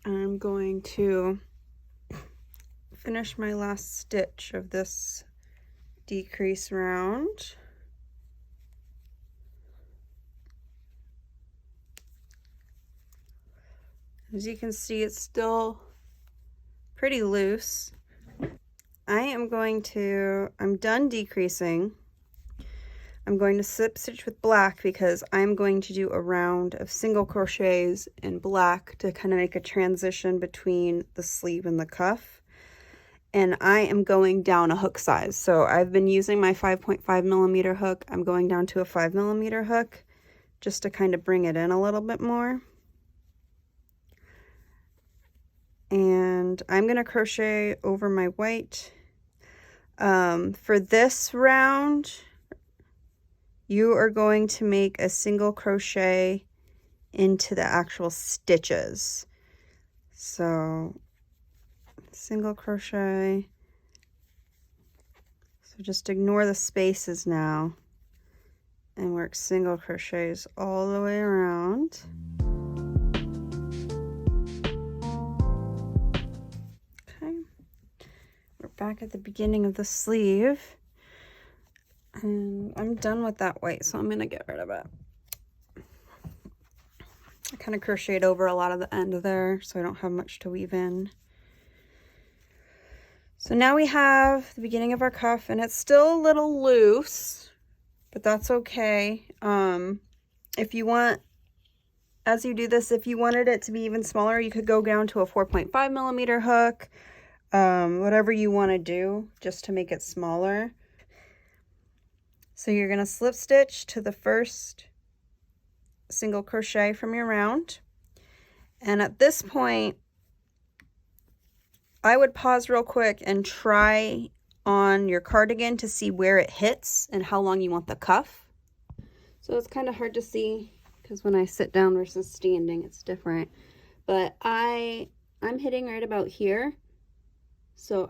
I'm going to finish my last stitch of this decrease round. As you can see, it's still pretty loose. I'm done decreasing. I'm going to slip stitch with black because I'm going to do a round of single crochets in black to kind of make a transition between the sleeve and the cuff. And I am going down a hook size. So I've been using my 5.5 millimeter hook. I'm going down to a 5 millimeter hook just to kind of bring it in a little bit more. And I'm going to crochet over my white. For this round, you are going to make a single crochet into the actual stitches. So single crochet. So just ignore the spaces now and work single crochets all the way around. Okay, we're back at the beginning of the sleeve. And I'm done with that white, so I'm going to get rid of it. I kind of crocheted over a lot of the end there, so I don't have much to weave in. So now we have the beginning of our cuff, and it's still a little loose, but that's okay. If you want, as you do this, if you wanted it to be even smaller, you could go down to a 4.5 millimeter hook, whatever you want to do, just to make it smaller. So you're going to slip stitch to the first single crochet from your round. And at this point, I would pause real quick and try on your cardigan to see where it hits and how long you want the cuff. So it's kind of hard to see because when I sit down versus standing, it's different. But I'm hitting right about here. So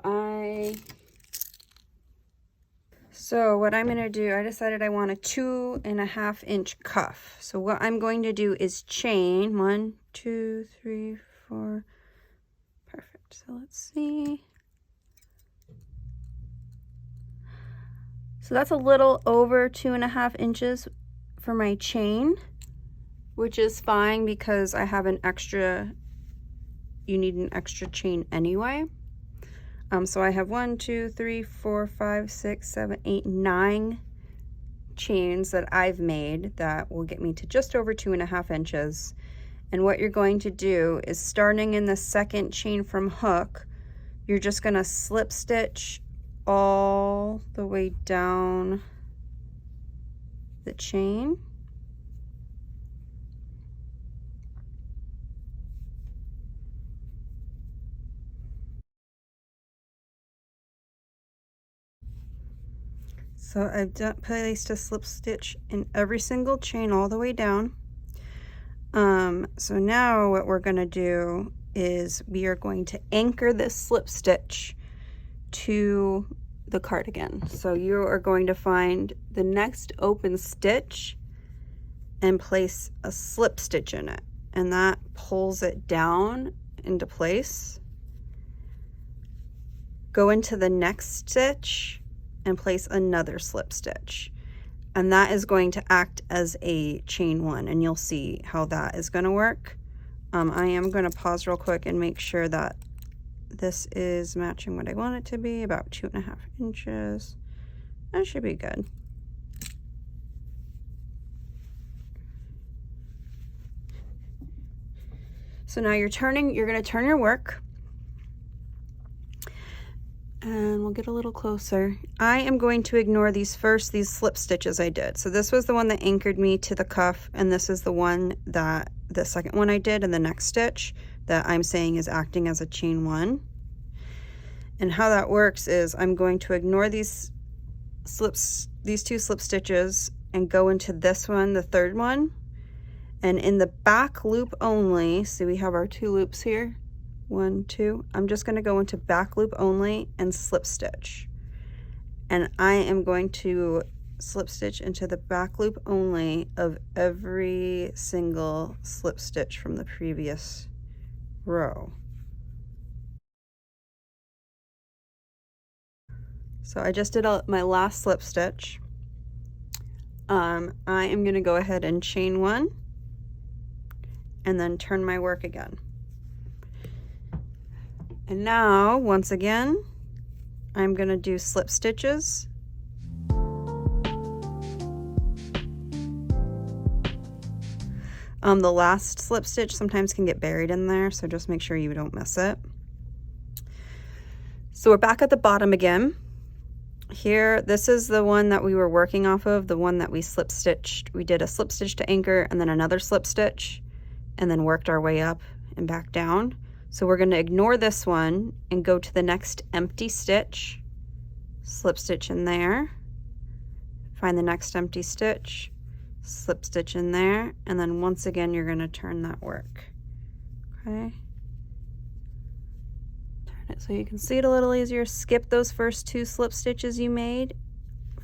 what I'm going to do, I decided I want a 2.5 inch cuff. So what I'm going to do is chain 1, 2, 3, 4. Perfect. So let's see. So that's a little over 2.5 inches for my chain, which is fine because I have an extra, you need an extra chain anyway. So I have 1, 2, 3, 4, 5, 6, 7, 8, 9 chains that I've made that will get me to just over 2.5 inches. And what you're going to do is, starting in the second chain from hook, you're just going to slip stitch all the way down the chain. So I've placed a slip stitch in every single chain all the way down. So now what we're going to do is we are going to anchor this slip stitch to the cardigan. So you are going to find the next open stitch and place a slip stitch in it, and that pulls it down into place. Go into the next stitch and place another slip stitch, and that is going to act as a chain 1, and you'll see how that is going to work. I am going to pause real quick and make sure that this is matching what I want it to be, about 2.5 inches. That should be good. So now you're going to turn your work, and we'll get a little closer. I am going to ignore these slip stitches I did. So this was the one that anchored me to the cuff, and this is the second one I did in the next stitch that I'm saying is acting as a chain 1. And how that works is I'm going to ignore these 2 slip stitches and go into this one, the third one. And in the back loop only, so we have our 2 loops here, 1, 2, I'm just going to go into back loop only and slip stitch. And I am going to slip stitch into the back loop only of every single slip stitch from the previous row. So I just did my last slip stitch. I am going to go ahead and chain 1 and then turn my work again. And now, once again, I'm going to do slip stitches. The last slip stitch sometimes can get buried in there, so just make sure you don't miss it. So we're back at the bottom again. Here, this is the one that we were working off of, the one that we slip stitched. We did a slip stitch to anchor and then another slip stitch and then worked our way up and back down. So we're going to ignore this one and go to the next empty stitch, slip stitch in there, find the next empty stitch, slip stitch in there, and then once again you're going to turn that work. Okay, turn it so you can see it a little easier. Skip those first 2 slip stitches you made,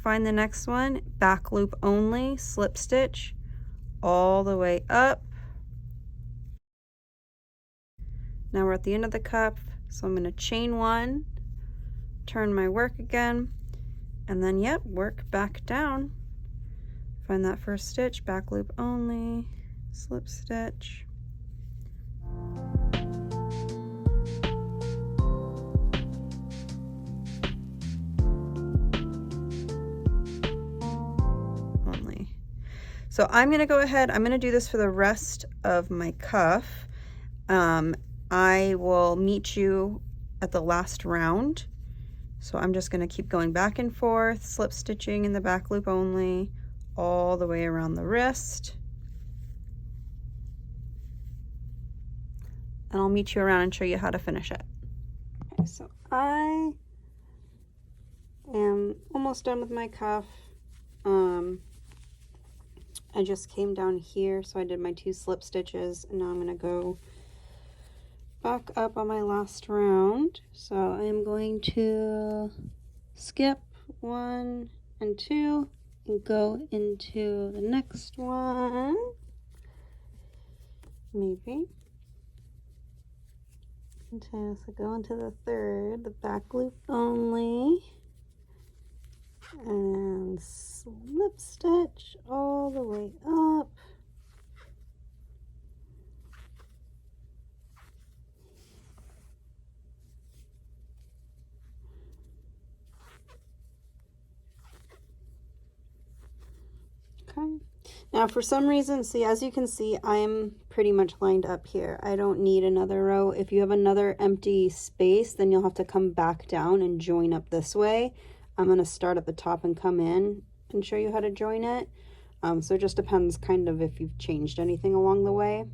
find the next one, back loop only, slip stitch all the way up. Now we're at the end of the cuff, so I'm going to chain 1, turn my work again, and then work back down. Find that first stitch, back loop only, slip stitch. Only. So I'm going to go ahead, I'm going to do this for the rest of my cuff. I will meet you at the last round. So I'm just going to keep going back and forth, slip stitching in the back loop only, all the way around the wrist. And I'll meet you around and show you how to finish it. Okay, so I am almost done with my cuff. I just came down here, so I did my 2 slip stitches, and now I'm going to go back up on my last round. So I'm going to skip 1 and 2 and go into the next one, maybe. Okay, so go into the third, the back loop only, and slip stitch all the way up. Okay. Now for some reason, see, as you can see, I'm pretty much lined up here. I don't need another row. If you have another empty space, then you'll have to come back down and join up this way. I'm going to start at the top and come in and show you how to join it. So it just depends kind of if you've changed anything along the way.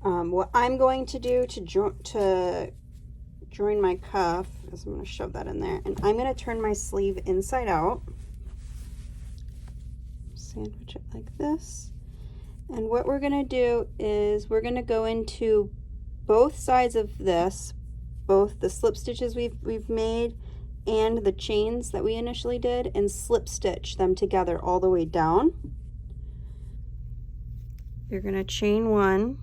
What I'm going to do to join my cuff is I'm going to shove that in there, and I'm going to turn my sleeve inside out. Sandwich it like this, and what we're going to do is we're going to go into both sides of this, both the slip stitches we've made and the chains that we initially did, and slip stitch them together all the way down. You're going to chain 1.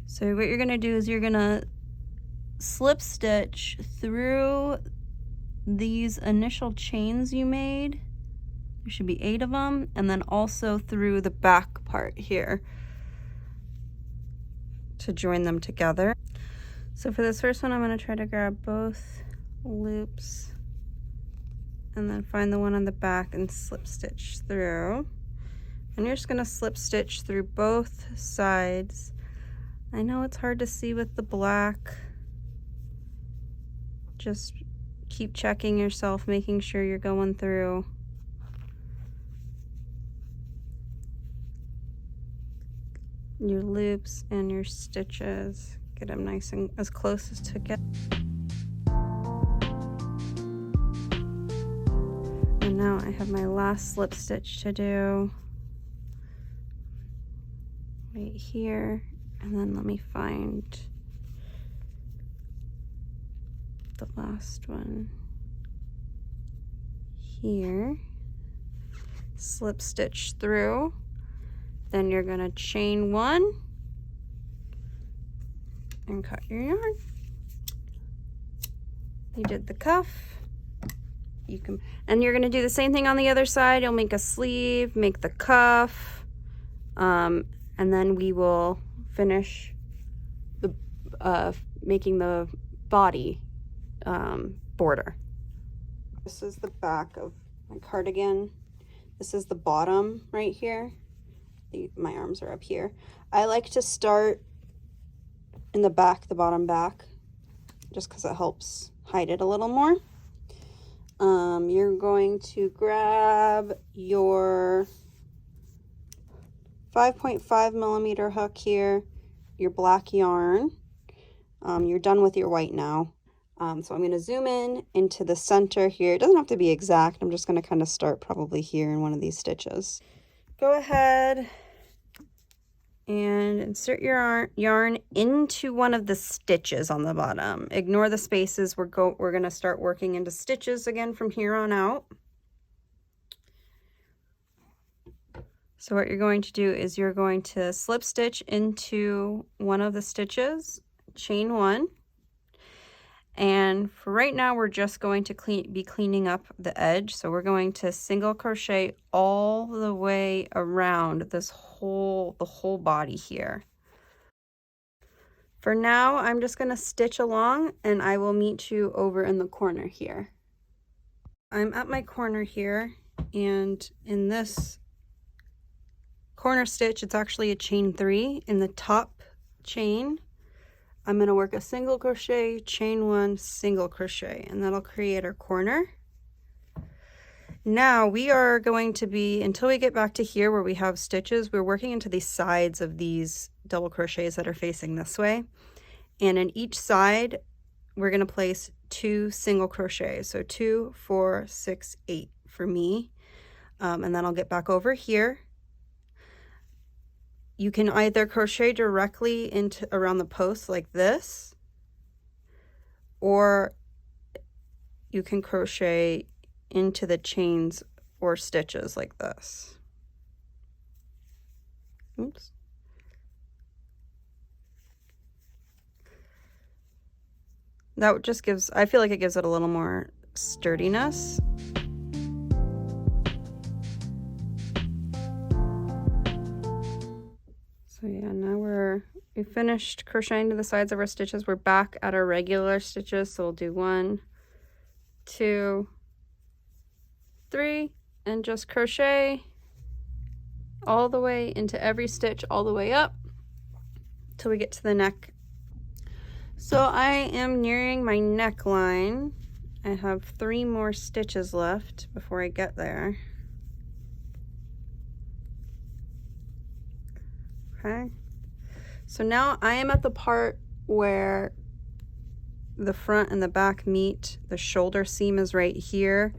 So what you're going to do is you're going to slip stitch through these initial chains you made. There should be 8 of them, and then also through the back part here to join them together. So for this first one, I'm going to try to grab both loops and then find the one on the back and slip stitch through. And you're just going to slip stitch through both sides. I know it's hard to see with the black. Just keep checking yourself, making sure you're going through. Your loops and your stitches. Get them nice and as close as to get. And now I have my last slip stitch to do right here, and then let me find the last one here. Slip stitch through, then you're gonna chain 1 and cut your yarn. You did the cuff. You can, and you're gonna do the same thing on the other side. You'll make a sleeve, make the cuff, and then we will finish the making the body border. This is the back of my cardigan. This is the bottom right here. My arms are up here. I like to start in the back, the bottom back, just because it helps hide it a little more. You're going to grab your 5.5 millimeter hook here, your black yarn. You're done with your white now. So I'm going to zoom in into the center here. It doesn't have to be exact. I'm just going to kind of start probably here in one of these stitches. Go ahead and insert your yarn into one of the stitches on the bottom. Ignore the spaces. We're going to start working into stitches again from here on out. So what you're going to do is you're going to slip stitch into one of the stitches, chain 1. And for right now, we're just going to be cleaning up the edge. So we're going to single crochet all the way around this the whole body here. For now, I'm just going to stitch along, and I will meet you over in the corner here. I'm at my corner here, and in this corner stitch, it's actually a chain 3 in the top chain. I'm going to work a single crochet, chain 1, single crochet, and that'll create our corner. Now we are going to be, until we get back to here where we have stitches, we're working into the sides of these double crochets that are facing this way. And in each side, we're going to place 2 single crochets. So 2, 4, 6, 8. for me. And then I'll get back over here. You can either crochet directly into around the post like this, or you can crochet into the chains or stitches like this. Oops. That just gives, I feel like it gives it a little more sturdiness. So yeah, now we finished crocheting to the sides of our stitches. We're back at our regular stitches. So we'll do 1, 2, 3, and just crochet all the way into every stitch, all the way up till we get to the neck. So I am nearing my neckline. I have 3 more stitches left before I get there. Okay, so now I am at the part where the front and the back meet. The shoulder seam is right here.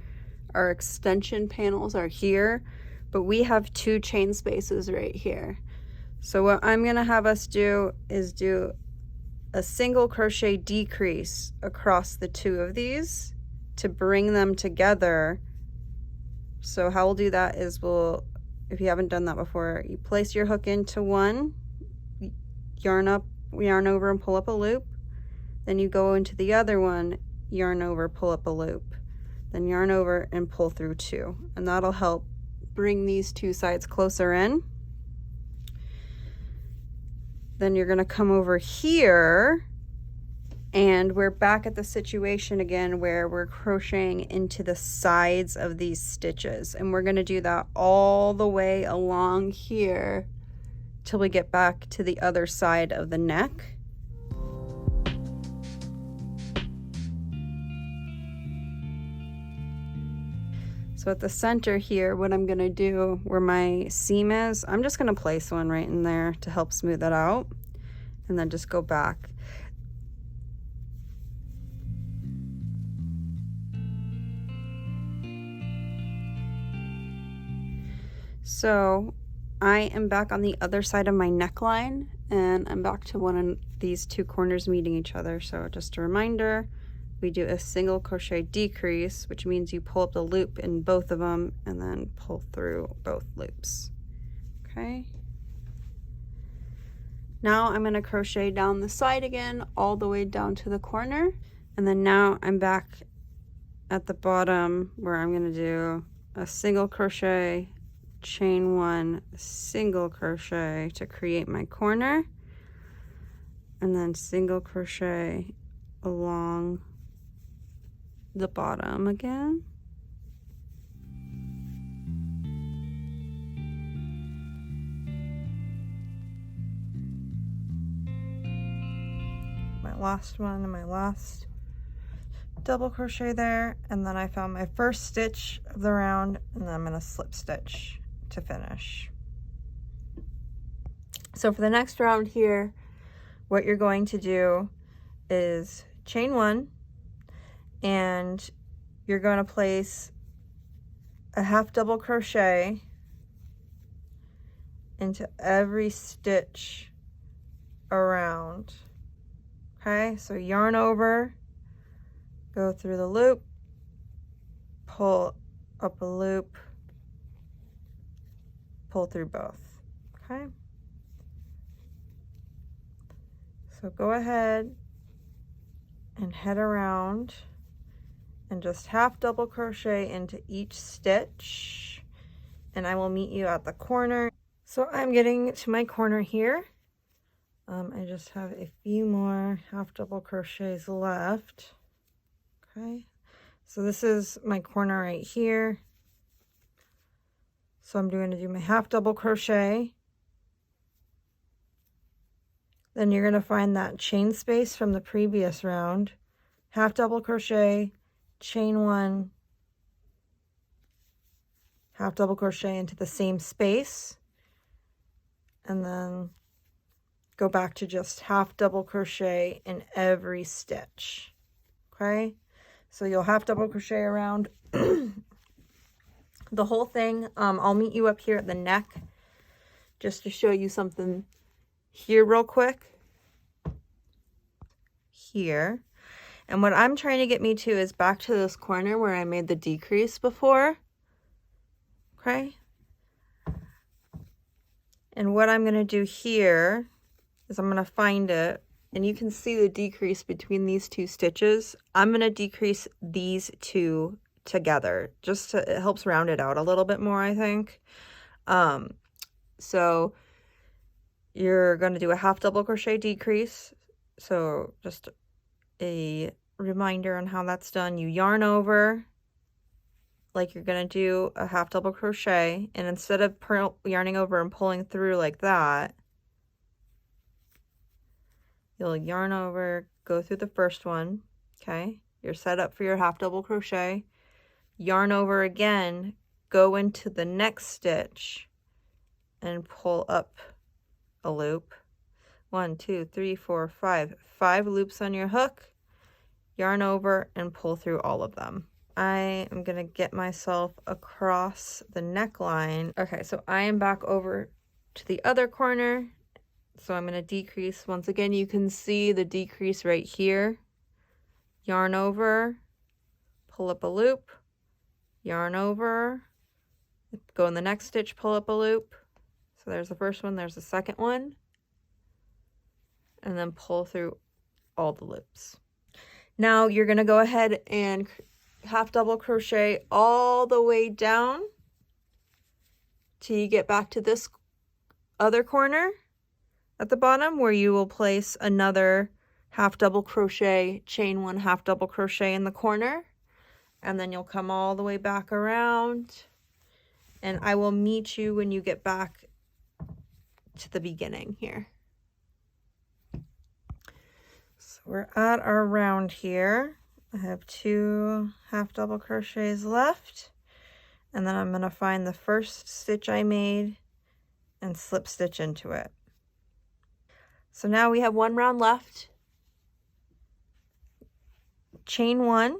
Our extension panels are here, but we have 2 chain spaces right here. So what I'm gonna have us do is do a single crochet decrease across the 2 of these to bring them together. So how we'll do that is if you haven't done that before, you place your hook into one, yarn over and pull up a loop. Then you go into the other one, yarn over, pull up a loop. Then yarn over and pull through 2. And that'll help bring these 2 sides closer in. Then you're gonna come over here, and we're back at the situation again where we're crocheting into the sides of these stitches. And we're gonna do that all the way along here till we get back to the other side of the neck. So at the center here, what I'm gonna do where my seam is, I'm just gonna place one right in there to help smooth it out, and then just go back. So I am back on the other side of my neckline, and I'm back to one of these 2 corners meeting each other. So just a reminder, we do a single crochet decrease, which means you pull up the loop in both of them and then pull through both loops. Okay. Now I'm going to crochet down the side again, all the way down to the corner. And then now I'm back at the bottom where I'm going to do a single crochet, chain 1, single crochet to create my corner, and then single crochet along the bottom again. My last one and my last double crochet there, and then I found my first stitch of the round, and then I'm going to slip stitch to finish. So for the next round here, what you're going to do is chain 1, and you're going to place a half double crochet into every stitch around. Okay, so yarn over, go through the loop, pull up a loop, pull through both. Okay, so go ahead and head around and just half double crochet into each stitch, and I will meet you at the corner. So I'm getting to my corner here. I just have a few more half double crochets left. Okay, so this is my corner right here. So I'm going to do my half double crochet. Then you're going to find that chain space from the previous round, half double crochet, chain 1, half double crochet into the same space, and then go back to just half double crochet in every stitch. Okay, so you'll half double crochet around the whole thing. I'll meet you up here at the neck just to show you something here real quick. Here. And what I'm trying to get me to is back to this corner where I made the decrease before. Okay. And what I'm going to do here is I'm going to find it, and you can see the decrease between these two stitches. I'm going to decrease these two together just to, it helps round it out a little bit more, I think. So you're going to do a half double crochet decrease. So just a reminder on how that's done. You yarn over like you're going to do a half double crochet, and instead of yarning over and pulling through like that, you'll yarn over, go through the first one, okay? You're set up for your half double crochet. Yarn over again, go into the next stitch and pull up a loop. 1, 2, 3, 4, 5. 5 loops on your hook. Yarn over and pull through all of them. I am going to get myself across the neckline. Okay, so I am back over to the other corner. So I'm going to decrease. Once again, you can see the decrease right here. Yarn over, pull up a loop, yarn over, go in the next stitch, pull up a loop. So there's the first one, there's the second one. And then pull through all the loops. Now you're going to go ahead and half double crochet all the way down till you get back to this other corner at the bottom, where you will place another half double crochet, chain 1 half double crochet in the corner, and then you'll come all the way back around, and I will meet you when you get back to the beginning here. So we're at our round here. I have 2 half double crochets left, and then I'm going to find the first stitch I made and slip stitch into it. So now we have 1 round left. Chain 1,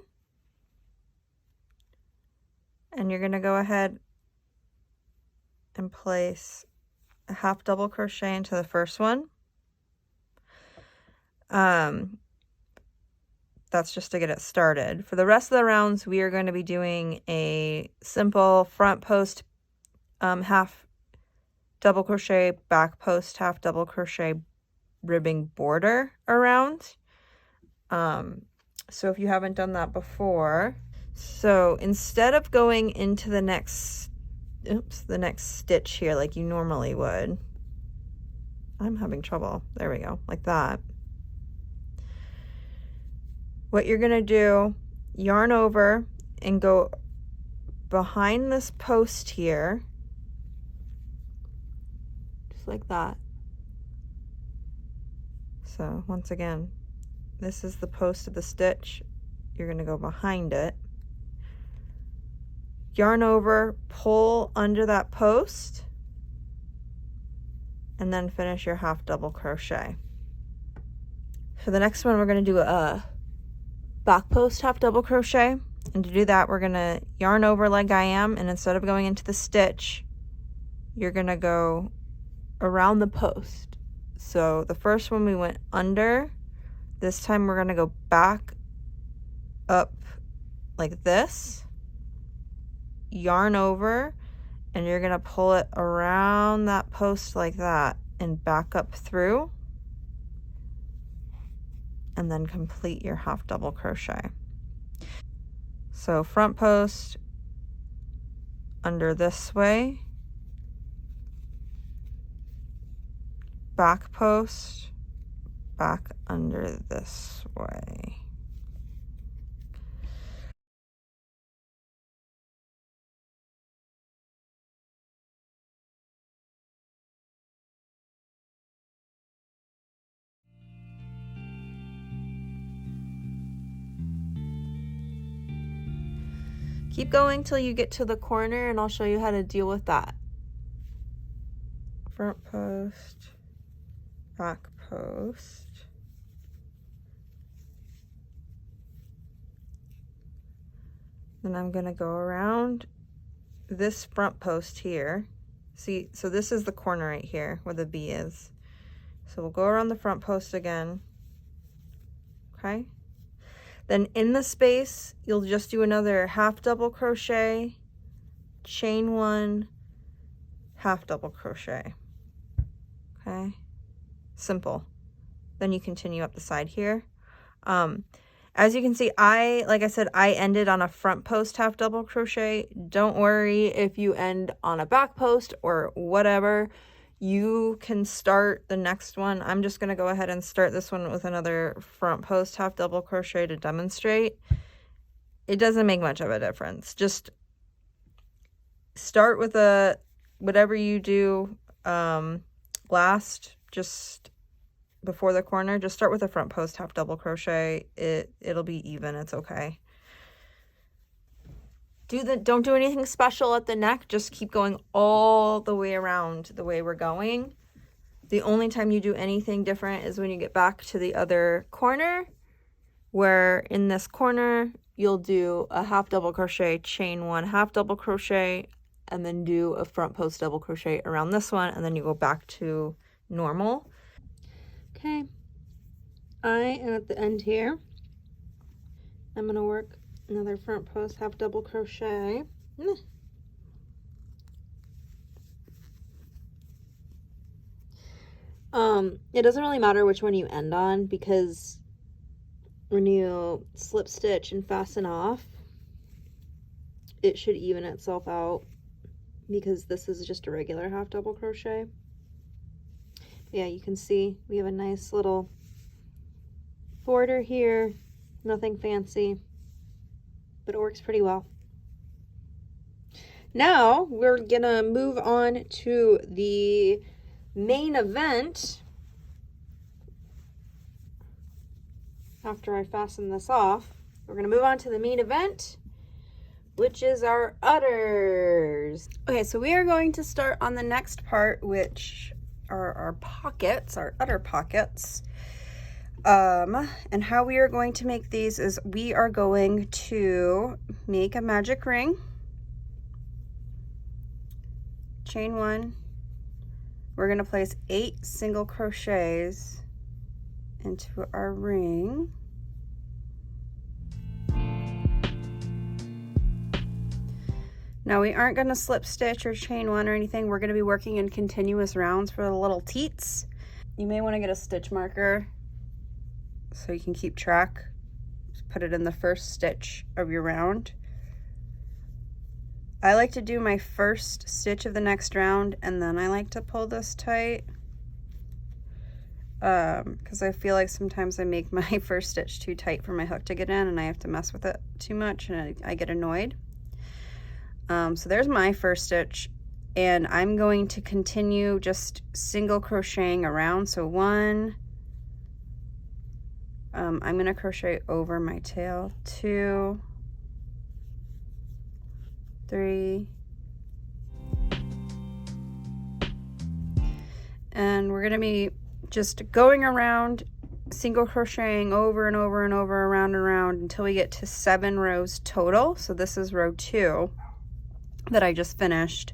and you're going to go ahead and place a half double crochet into the first one. That's just to get it started. For the rest of the rounds, we are going to be doing a simple front post half double crochet, back post half double crochet ribbing border around. So if you haven't done that before, so instead of going into the next stitch here like you normally would, I'm having trouble, there we go, like that. What you're gonna do, yarn over and go behind this post here, just like that. So once again, this is the post of the stitch. You're gonna go behind it, yarn over, pull under that post, and then finish your half double crochet. For the next one, we're gonna do a back post half double crochet, and to do that we're gonna yarn over like I am, and instead of going into the stitch, you're gonna go around the post. So the first one we went under, this time we're gonna go back up like this, yarn over, and you're gonna pull it around that post like that and back up through, and then complete your half double crochet. So front post under this way, back post back under this way. Keep going till you get to the corner, and I'll show you how to deal with that. Front post, back post. Then I'm going to go around this front post here. See, so this is the corner right here where the V is. So we'll go around the front post again. Okay. Then in the space, you'll just do another half double crochet, chain one, half double crochet. Okay. Simple. Then you continue up the side here. As you can see, like I said, I ended on a front post half double crochet. Don't worry if you end on a back post or whatever. You can start the next one. I'm just going to go ahead and start this one with another front post half double crochet to demonstrate. It doesn't make much of a difference. Just start with whatever you do last, just before the corner, just start with a front post half double crochet. It'll be even. It's okay. Don't do anything special at the neck. Just keep going all the way around the way we're going. The only time you do anything different is when you get back to the other corner, where in this corner you'll do a half double crochet, chain one, half double crochet, and then do a front post double crochet around this one, and then you go back to normal. Okay, I am at the end here. I'm gonna work another front post half double crochet. It doesn't really matter which one you end on, because when you slip stitch and fasten off, it should even itself out, because this is just a regular half double crochet. Yeah, you can see we have a nice little border here. Nothing fancy, but it works pretty well. Now we're gonna move on to the main event. After I fasten this off, we're gonna move on to the main event, which is our udders. Okay, so we are going to start on the next part, which are our pockets, our udder pockets. And how we are going to make these is we are going to make a magic ring, chain one. We're going to place 8 single crochets into our ring. Now we aren't going to slip stitch or chain one or anything. We're going to be working in continuous rounds for the little teats. You may want to get a stitch marker so you can keep track. Just put it in the first stitch of your round. I like to do my first stitch of the next round, and then I like to pull this tight, because I feel like sometimes I make my first stitch too tight for my hook to get in, and I have to mess with it too much, and I get annoyed. So there's my first stitch, and I'm going to continue just single crocheting around. So one, I'm going to crochet over my tail, 2, 3, and we're going to be just going around single crocheting over and over and over, around and around, until we get to 7 rows total. So this is row 2 that I just finished.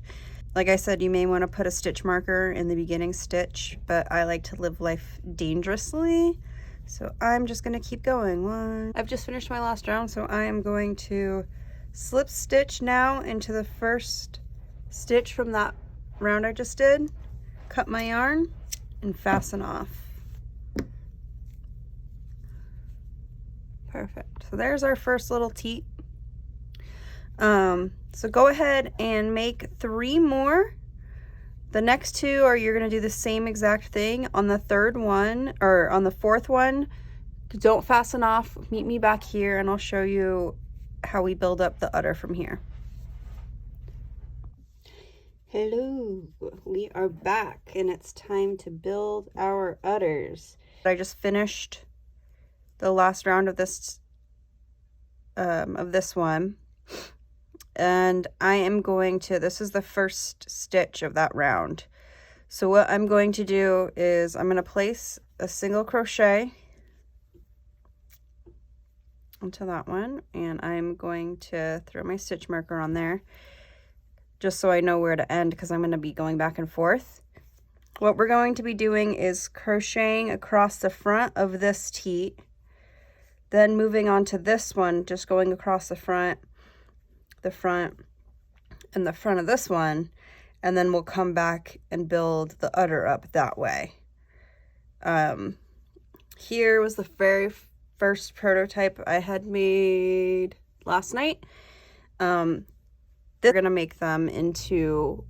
Like I said, you may want to put a stitch marker in the beginning stitch, but I like to live life dangerously, so I'm just going to keep going. I've just finished my last round, so I am going to slip stitch now into the first stitch from that round I just did, cut my yarn, and fasten off. Perfect. So there's our first little teat. So go ahead and make 3 more. The next 2 are, you're going to do the same exact thing. On the third one, or on the fourth one, don't fasten off. Meet me back here and I'll show you how we build up the udder from here. Hello, we are back and it's time to build our udders. I just finished the last round of this one. And I am going to, this is the first stitch of that round. So what I'm going to do is I'm going to place a single crochet into that one, and I'm going to throw my stitch marker on there. just so I know where to end because I'm going to be going back and forth. What we're going to be doing is crocheting across the front of this teat, then moving on to this one, just going across the front, and the front of this one, and then we'll come back and build the udder up that way. Here was the very first prototype I had made last night. We're gonna make them into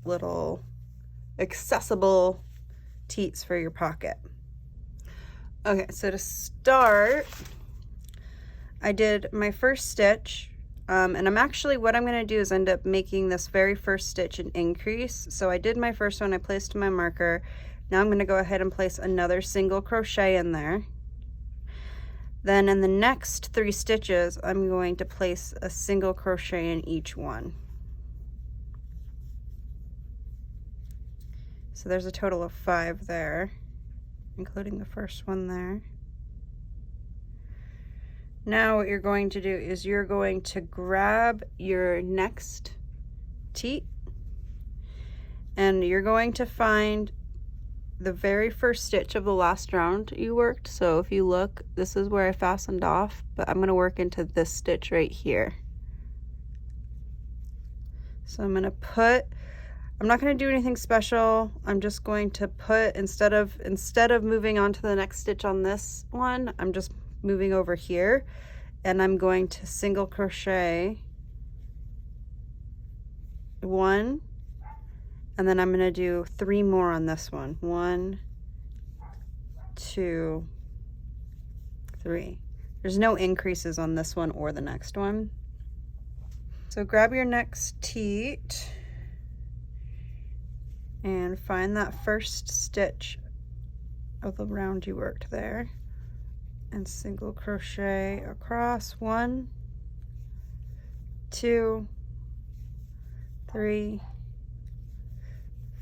little accessible teats for your pocket. Okay, so to start, I did my first stitch, and what I'm going to do is end up making this very first stitch an increase. So I did my first one, I placed my marker. Now I'm going to go ahead and place another single crochet in there. Then in the next 3 stitches, I'm going to place a single crochet in each one. So there's a total of 5 there, including the first one there. Now what you're going to do is you're going to grab your next teat and you're going to find the very first stitch of the last round you worked. So if you look, this is where I fastened off, but I'm going to work into this stitch right here. So I'm not going to do anything special. I'm just going to put, instead of moving on to the next stitch on this one, I'm just moving over here, and I'm going to single crochet 1, and then I'm going to do 3 more on this one. 1, 2, 3. There's no increases on this one or the next one. So grab your next teat and find that first stitch of the round you worked there and single crochet across. 1, 2, 3,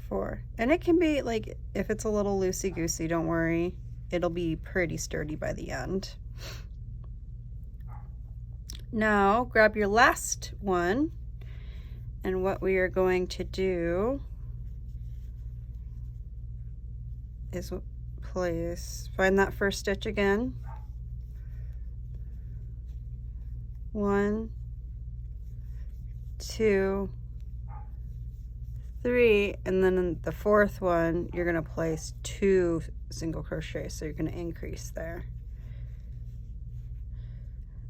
4. And it can be like, if it's a little loosey-goosey, don't worry, it'll be pretty sturdy by the end. Now grab your last one, and what we are going to do is find that first stitch again. 1, 2, 3, and then in the fourth one you're going to place 2 single crochets, so you're going to increase there.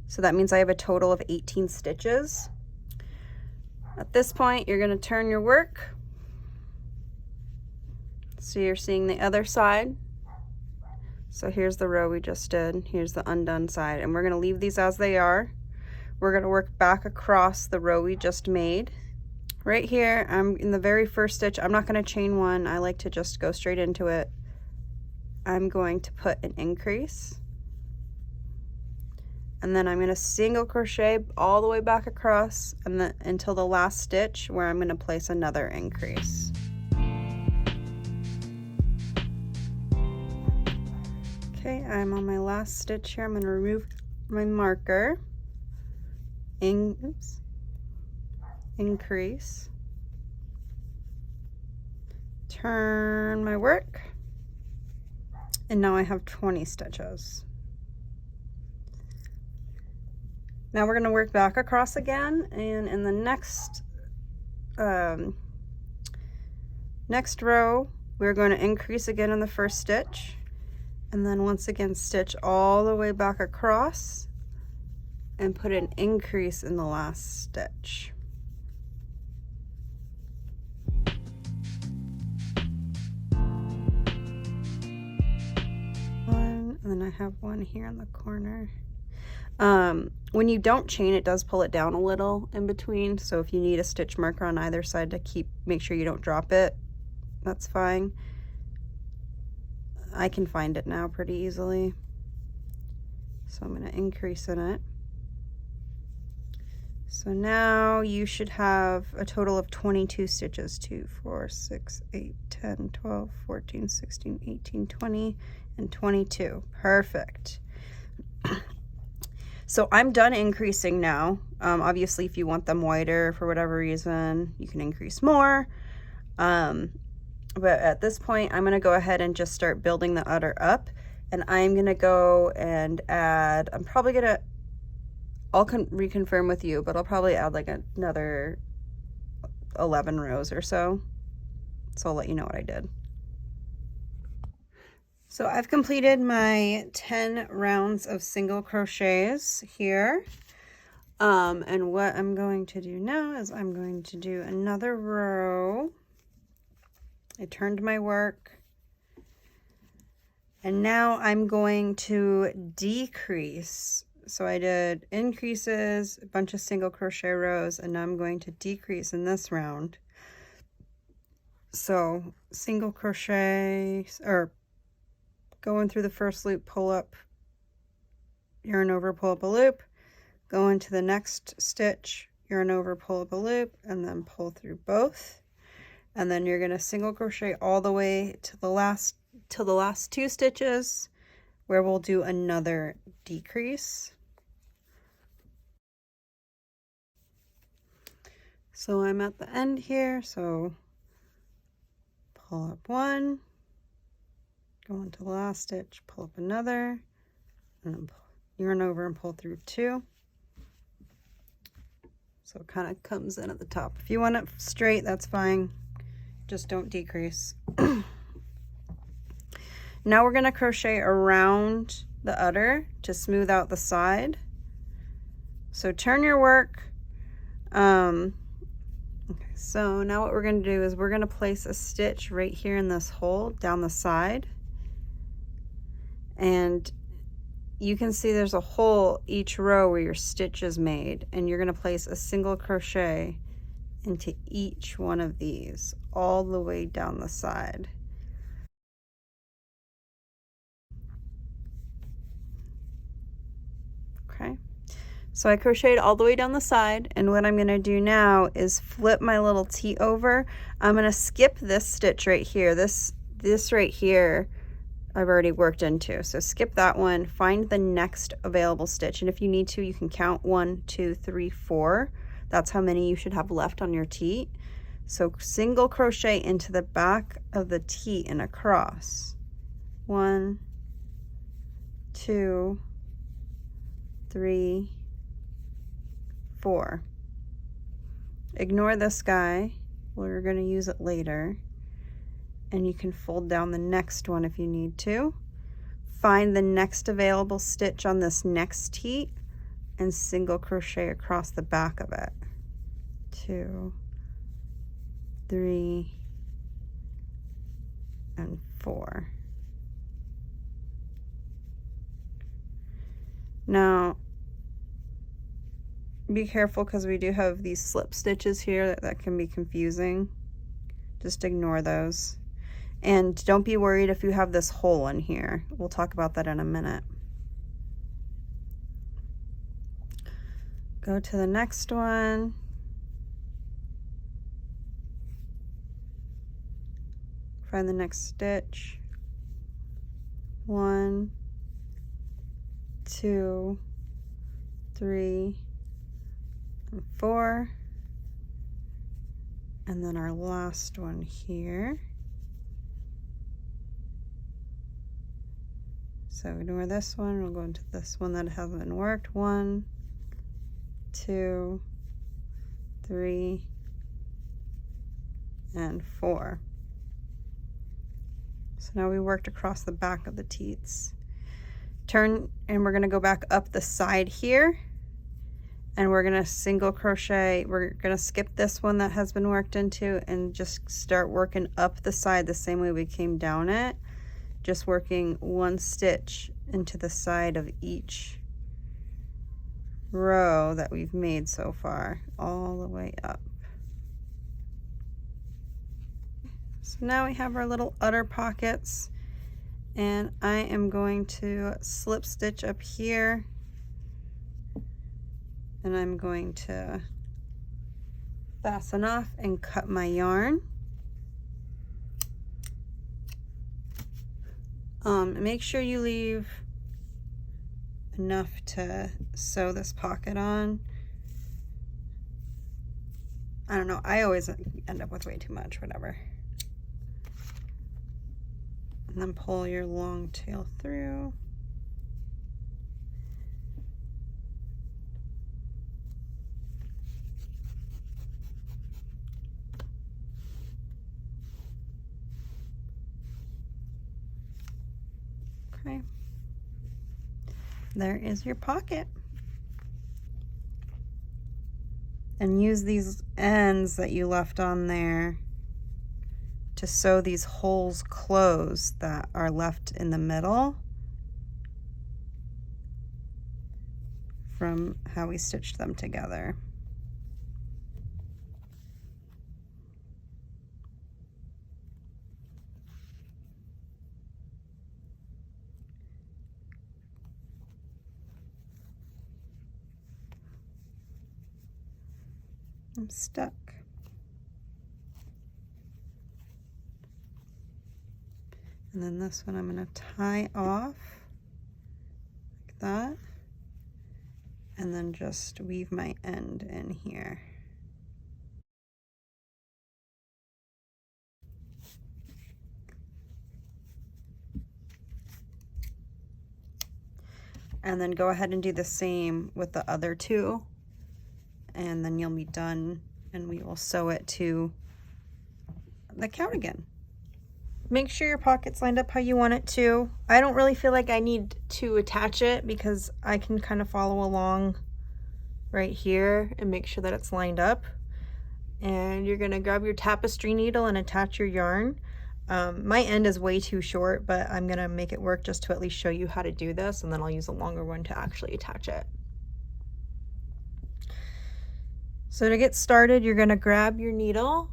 So that means I have a total of 18 stitches. At this point you're going to turn your work so you're seeing the other side. So here's the row we just did, here's the undone side, and we're going to leave these as they are. We're going to work back across the row we just made. Right here, I'm in the very first stitch. I'm not going to chain 1. I like to just go straight into it. I'm going to put an increase, and then I'm going to single crochet all the way back across and then until the last stitch, where I'm going to place another increase. Okay, I'm on my last stitch here. I'm going to remove my marker, increase, turn my work, and now I have 20 stitches. Now we're going to work back across again, and in the next row we're going to increase again in the first stitch, and then once again stitch all the way back across and put an increase in the last stitch. One, and then I have one here in the corner. When you don't chain, it does pull it down a little in between, so if you need a stitch marker on either side to make sure you don't drop it, that's fine. I can find it now pretty easily, so I'm going to increase in it. So now you should have a total of 22 stitches. 2, 4, 6, 8, 10, 12, 14, 16, 18, 20, and 22. Perfect. So I'm done increasing now. Obviously, if you want them wider for whatever reason, you can increase more. But at this point, I'm going to go ahead and just start building the udder up. And I'm going to go and add, I'm probably going to, I'll reconfirm with you, but I'll probably add like another 11 rows or so. So I'll let you know what I did. So I've completed my 10 rounds of single crochets here. And what I'm going to do now is I'm going to do another row. I turned my work. And now I'm going to decrease. So I did increases, a bunch of single crochet rows, and now I'm going to decrease in this round. So single crochet, or going through the first loop, pull up, yarn over, pull up a loop, go into the next stitch, yarn over, pull up a loop, and then pull through both. And then you're going to single crochet all the way to the last two stitches, where we'll do another decrease. So I'm at the end here, so pull up one, go into the last stitch, pull up another, and then yarn over and pull through two. So it kind of comes in at the top. If you want it straight, that's fine. Just don't decrease. Now we're going to crochet around the udder to smooth out the side. So turn your work. Okay, so now what we're going to do is we're going to place a stitch right here in this hole down the side. And you can see there's a hole each row where your stitch is made, and you're going to place a single crochet into each one of these all the way down the side. Okay, so I crocheted all the way down the side, and what I'm going to do now is flip my little T over. I'm going to skip this stitch right here. This right here I've already worked into, so skip that one, find the next available stitch, and if you need to, you can count 1, 2, 3, 4. That's how many you should have left on your teat. So single crochet into the back of the teat and across. 1, 2, 3, 4. Ignore this guy, we're going to use it later. And you can fold down the next one if you need to. Find the next available stitch on this next teat and single crochet across the back of it. 2, 3, and 4. Now, be careful because we do have these slip stitches here that can be confusing. Just ignore those. And don't be worried if you have this hole in here. We'll talk about that in a minute. Go to the next one. Find the next stitch. 1, 2, 3, and 4. And then our last one here. So ignore this one, we'll go into this one that hasn't worked. 1, 2, 3, and 4. So now we worked across the back of the teats. Turn, and we're going to go back up the side here, and we're going to single crochet. We're going to skip this one that has been worked into and just start working up the side the same way we came down it. Just working one stitch into the side of each row that we've made so far, all the way up. So now we have our little udder pockets, and I am going to slip stitch up here, and I'm going to fasten off and cut my yarn. Make sure you leave enough to sew this pocket on. I don't know, I always end up with way too much, whatever. And then pull your long tail through. Okay. There is your pocket. And use these ends that you left on there to sew these holes closed that are left in the middle from how we stitched them together. I'm stuck. And then this one I'm going to tie off like that, and then just weave my end in here. And then go ahead and do the same with the other two, and then you'll be done, and we will sew it to the Cowdigan. Make sure your pocket's lined up how you want it to. I don't really feel like I need to attach it because I can kind of follow along right here and make sure that it's lined up. And you're gonna grab your tapestry needle and attach your yarn. My end is way too short, but I'm gonna make it work just to at least show you how to do this, and then I'll use a longer one to actually attach it. So to get started, you're gonna grab your needle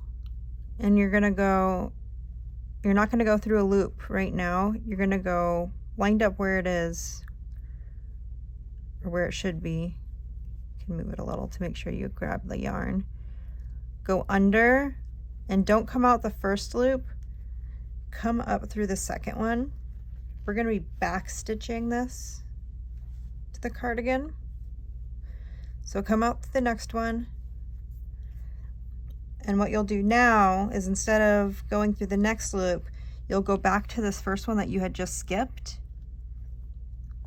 and you're gonna go, you're not gonna go through a loop right now. You're gonna go lined up where it is, or where it should be. You can move it a little to make sure you grab the yarn. Go under, and don't come out the first loop. Come up through the second one. We're gonna be back stitching this to the cardigan. So come out to the next one. And what you'll do now is, instead of going through the next loop, you'll go back to this first one that you had just skipped.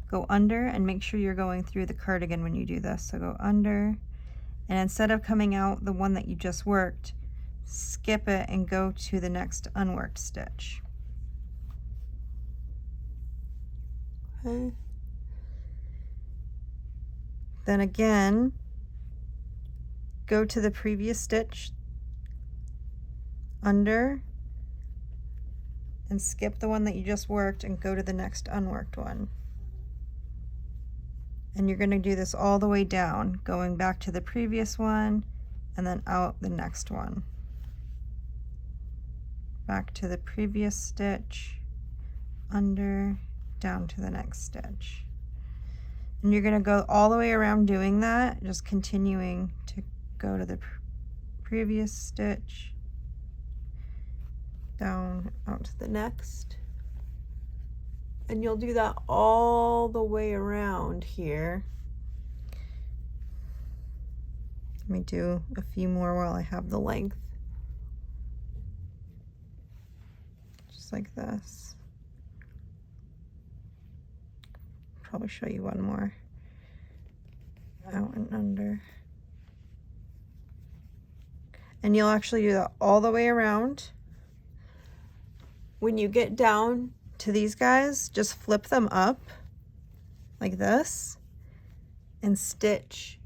Go under and make sure you're going through the cardigan when you do this. So go under, and instead of coming out the one that you just worked, skip it and go to the next unworked stitch. Okay. Then again, go to the previous stitch, under, and skip the one that you just worked and go to the next unworked one. And you're going to do this all the way down, going back to the previous one and then out the next one. Back to the previous stitch, under, down to the next stitch. And you're going to go all the way around doing that, just continuing to go to the previous stitch, down, out to the next. And you'll do that all the way around here. Let me do a few more while I have the length. Just like this. Probably show you one more. Out and under. And you'll actually do that all the way around. When you get down to these guys, just flip them up like this and stitch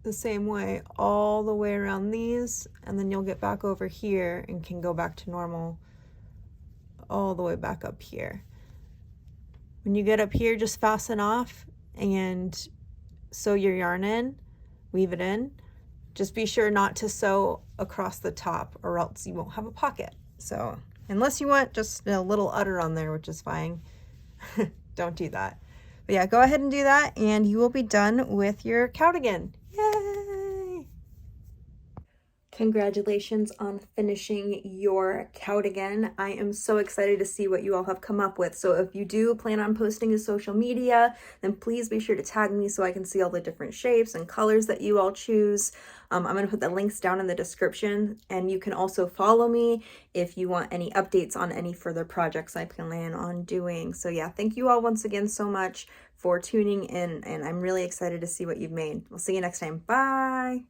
the same way all the way around these, and then you'll get back over here and can go back to normal all the way back up here. When you get up here, just fasten off and sew your yarn in, weave it in. Just be sure not to sew across the top or else you won't have a pocket. So unless you want just a little udder on there, which is fine, don't do that. But yeah, go ahead and do that and you will be done with your Cowdigan. Yay! Congratulations on finishing your Cowdigan. I am so excited to see what you all have come up with. So if you do plan on posting to social media, then please be sure to tag me so I can see all the different shapes and colors that you all choose. I'm going to put the links down in the description, and you can also follow me if you want any updates on any further projects I plan on doing. So yeah, thank you all once again so much for tuning in, and I'm really excited to see what you've made. We'll see you next time. Bye!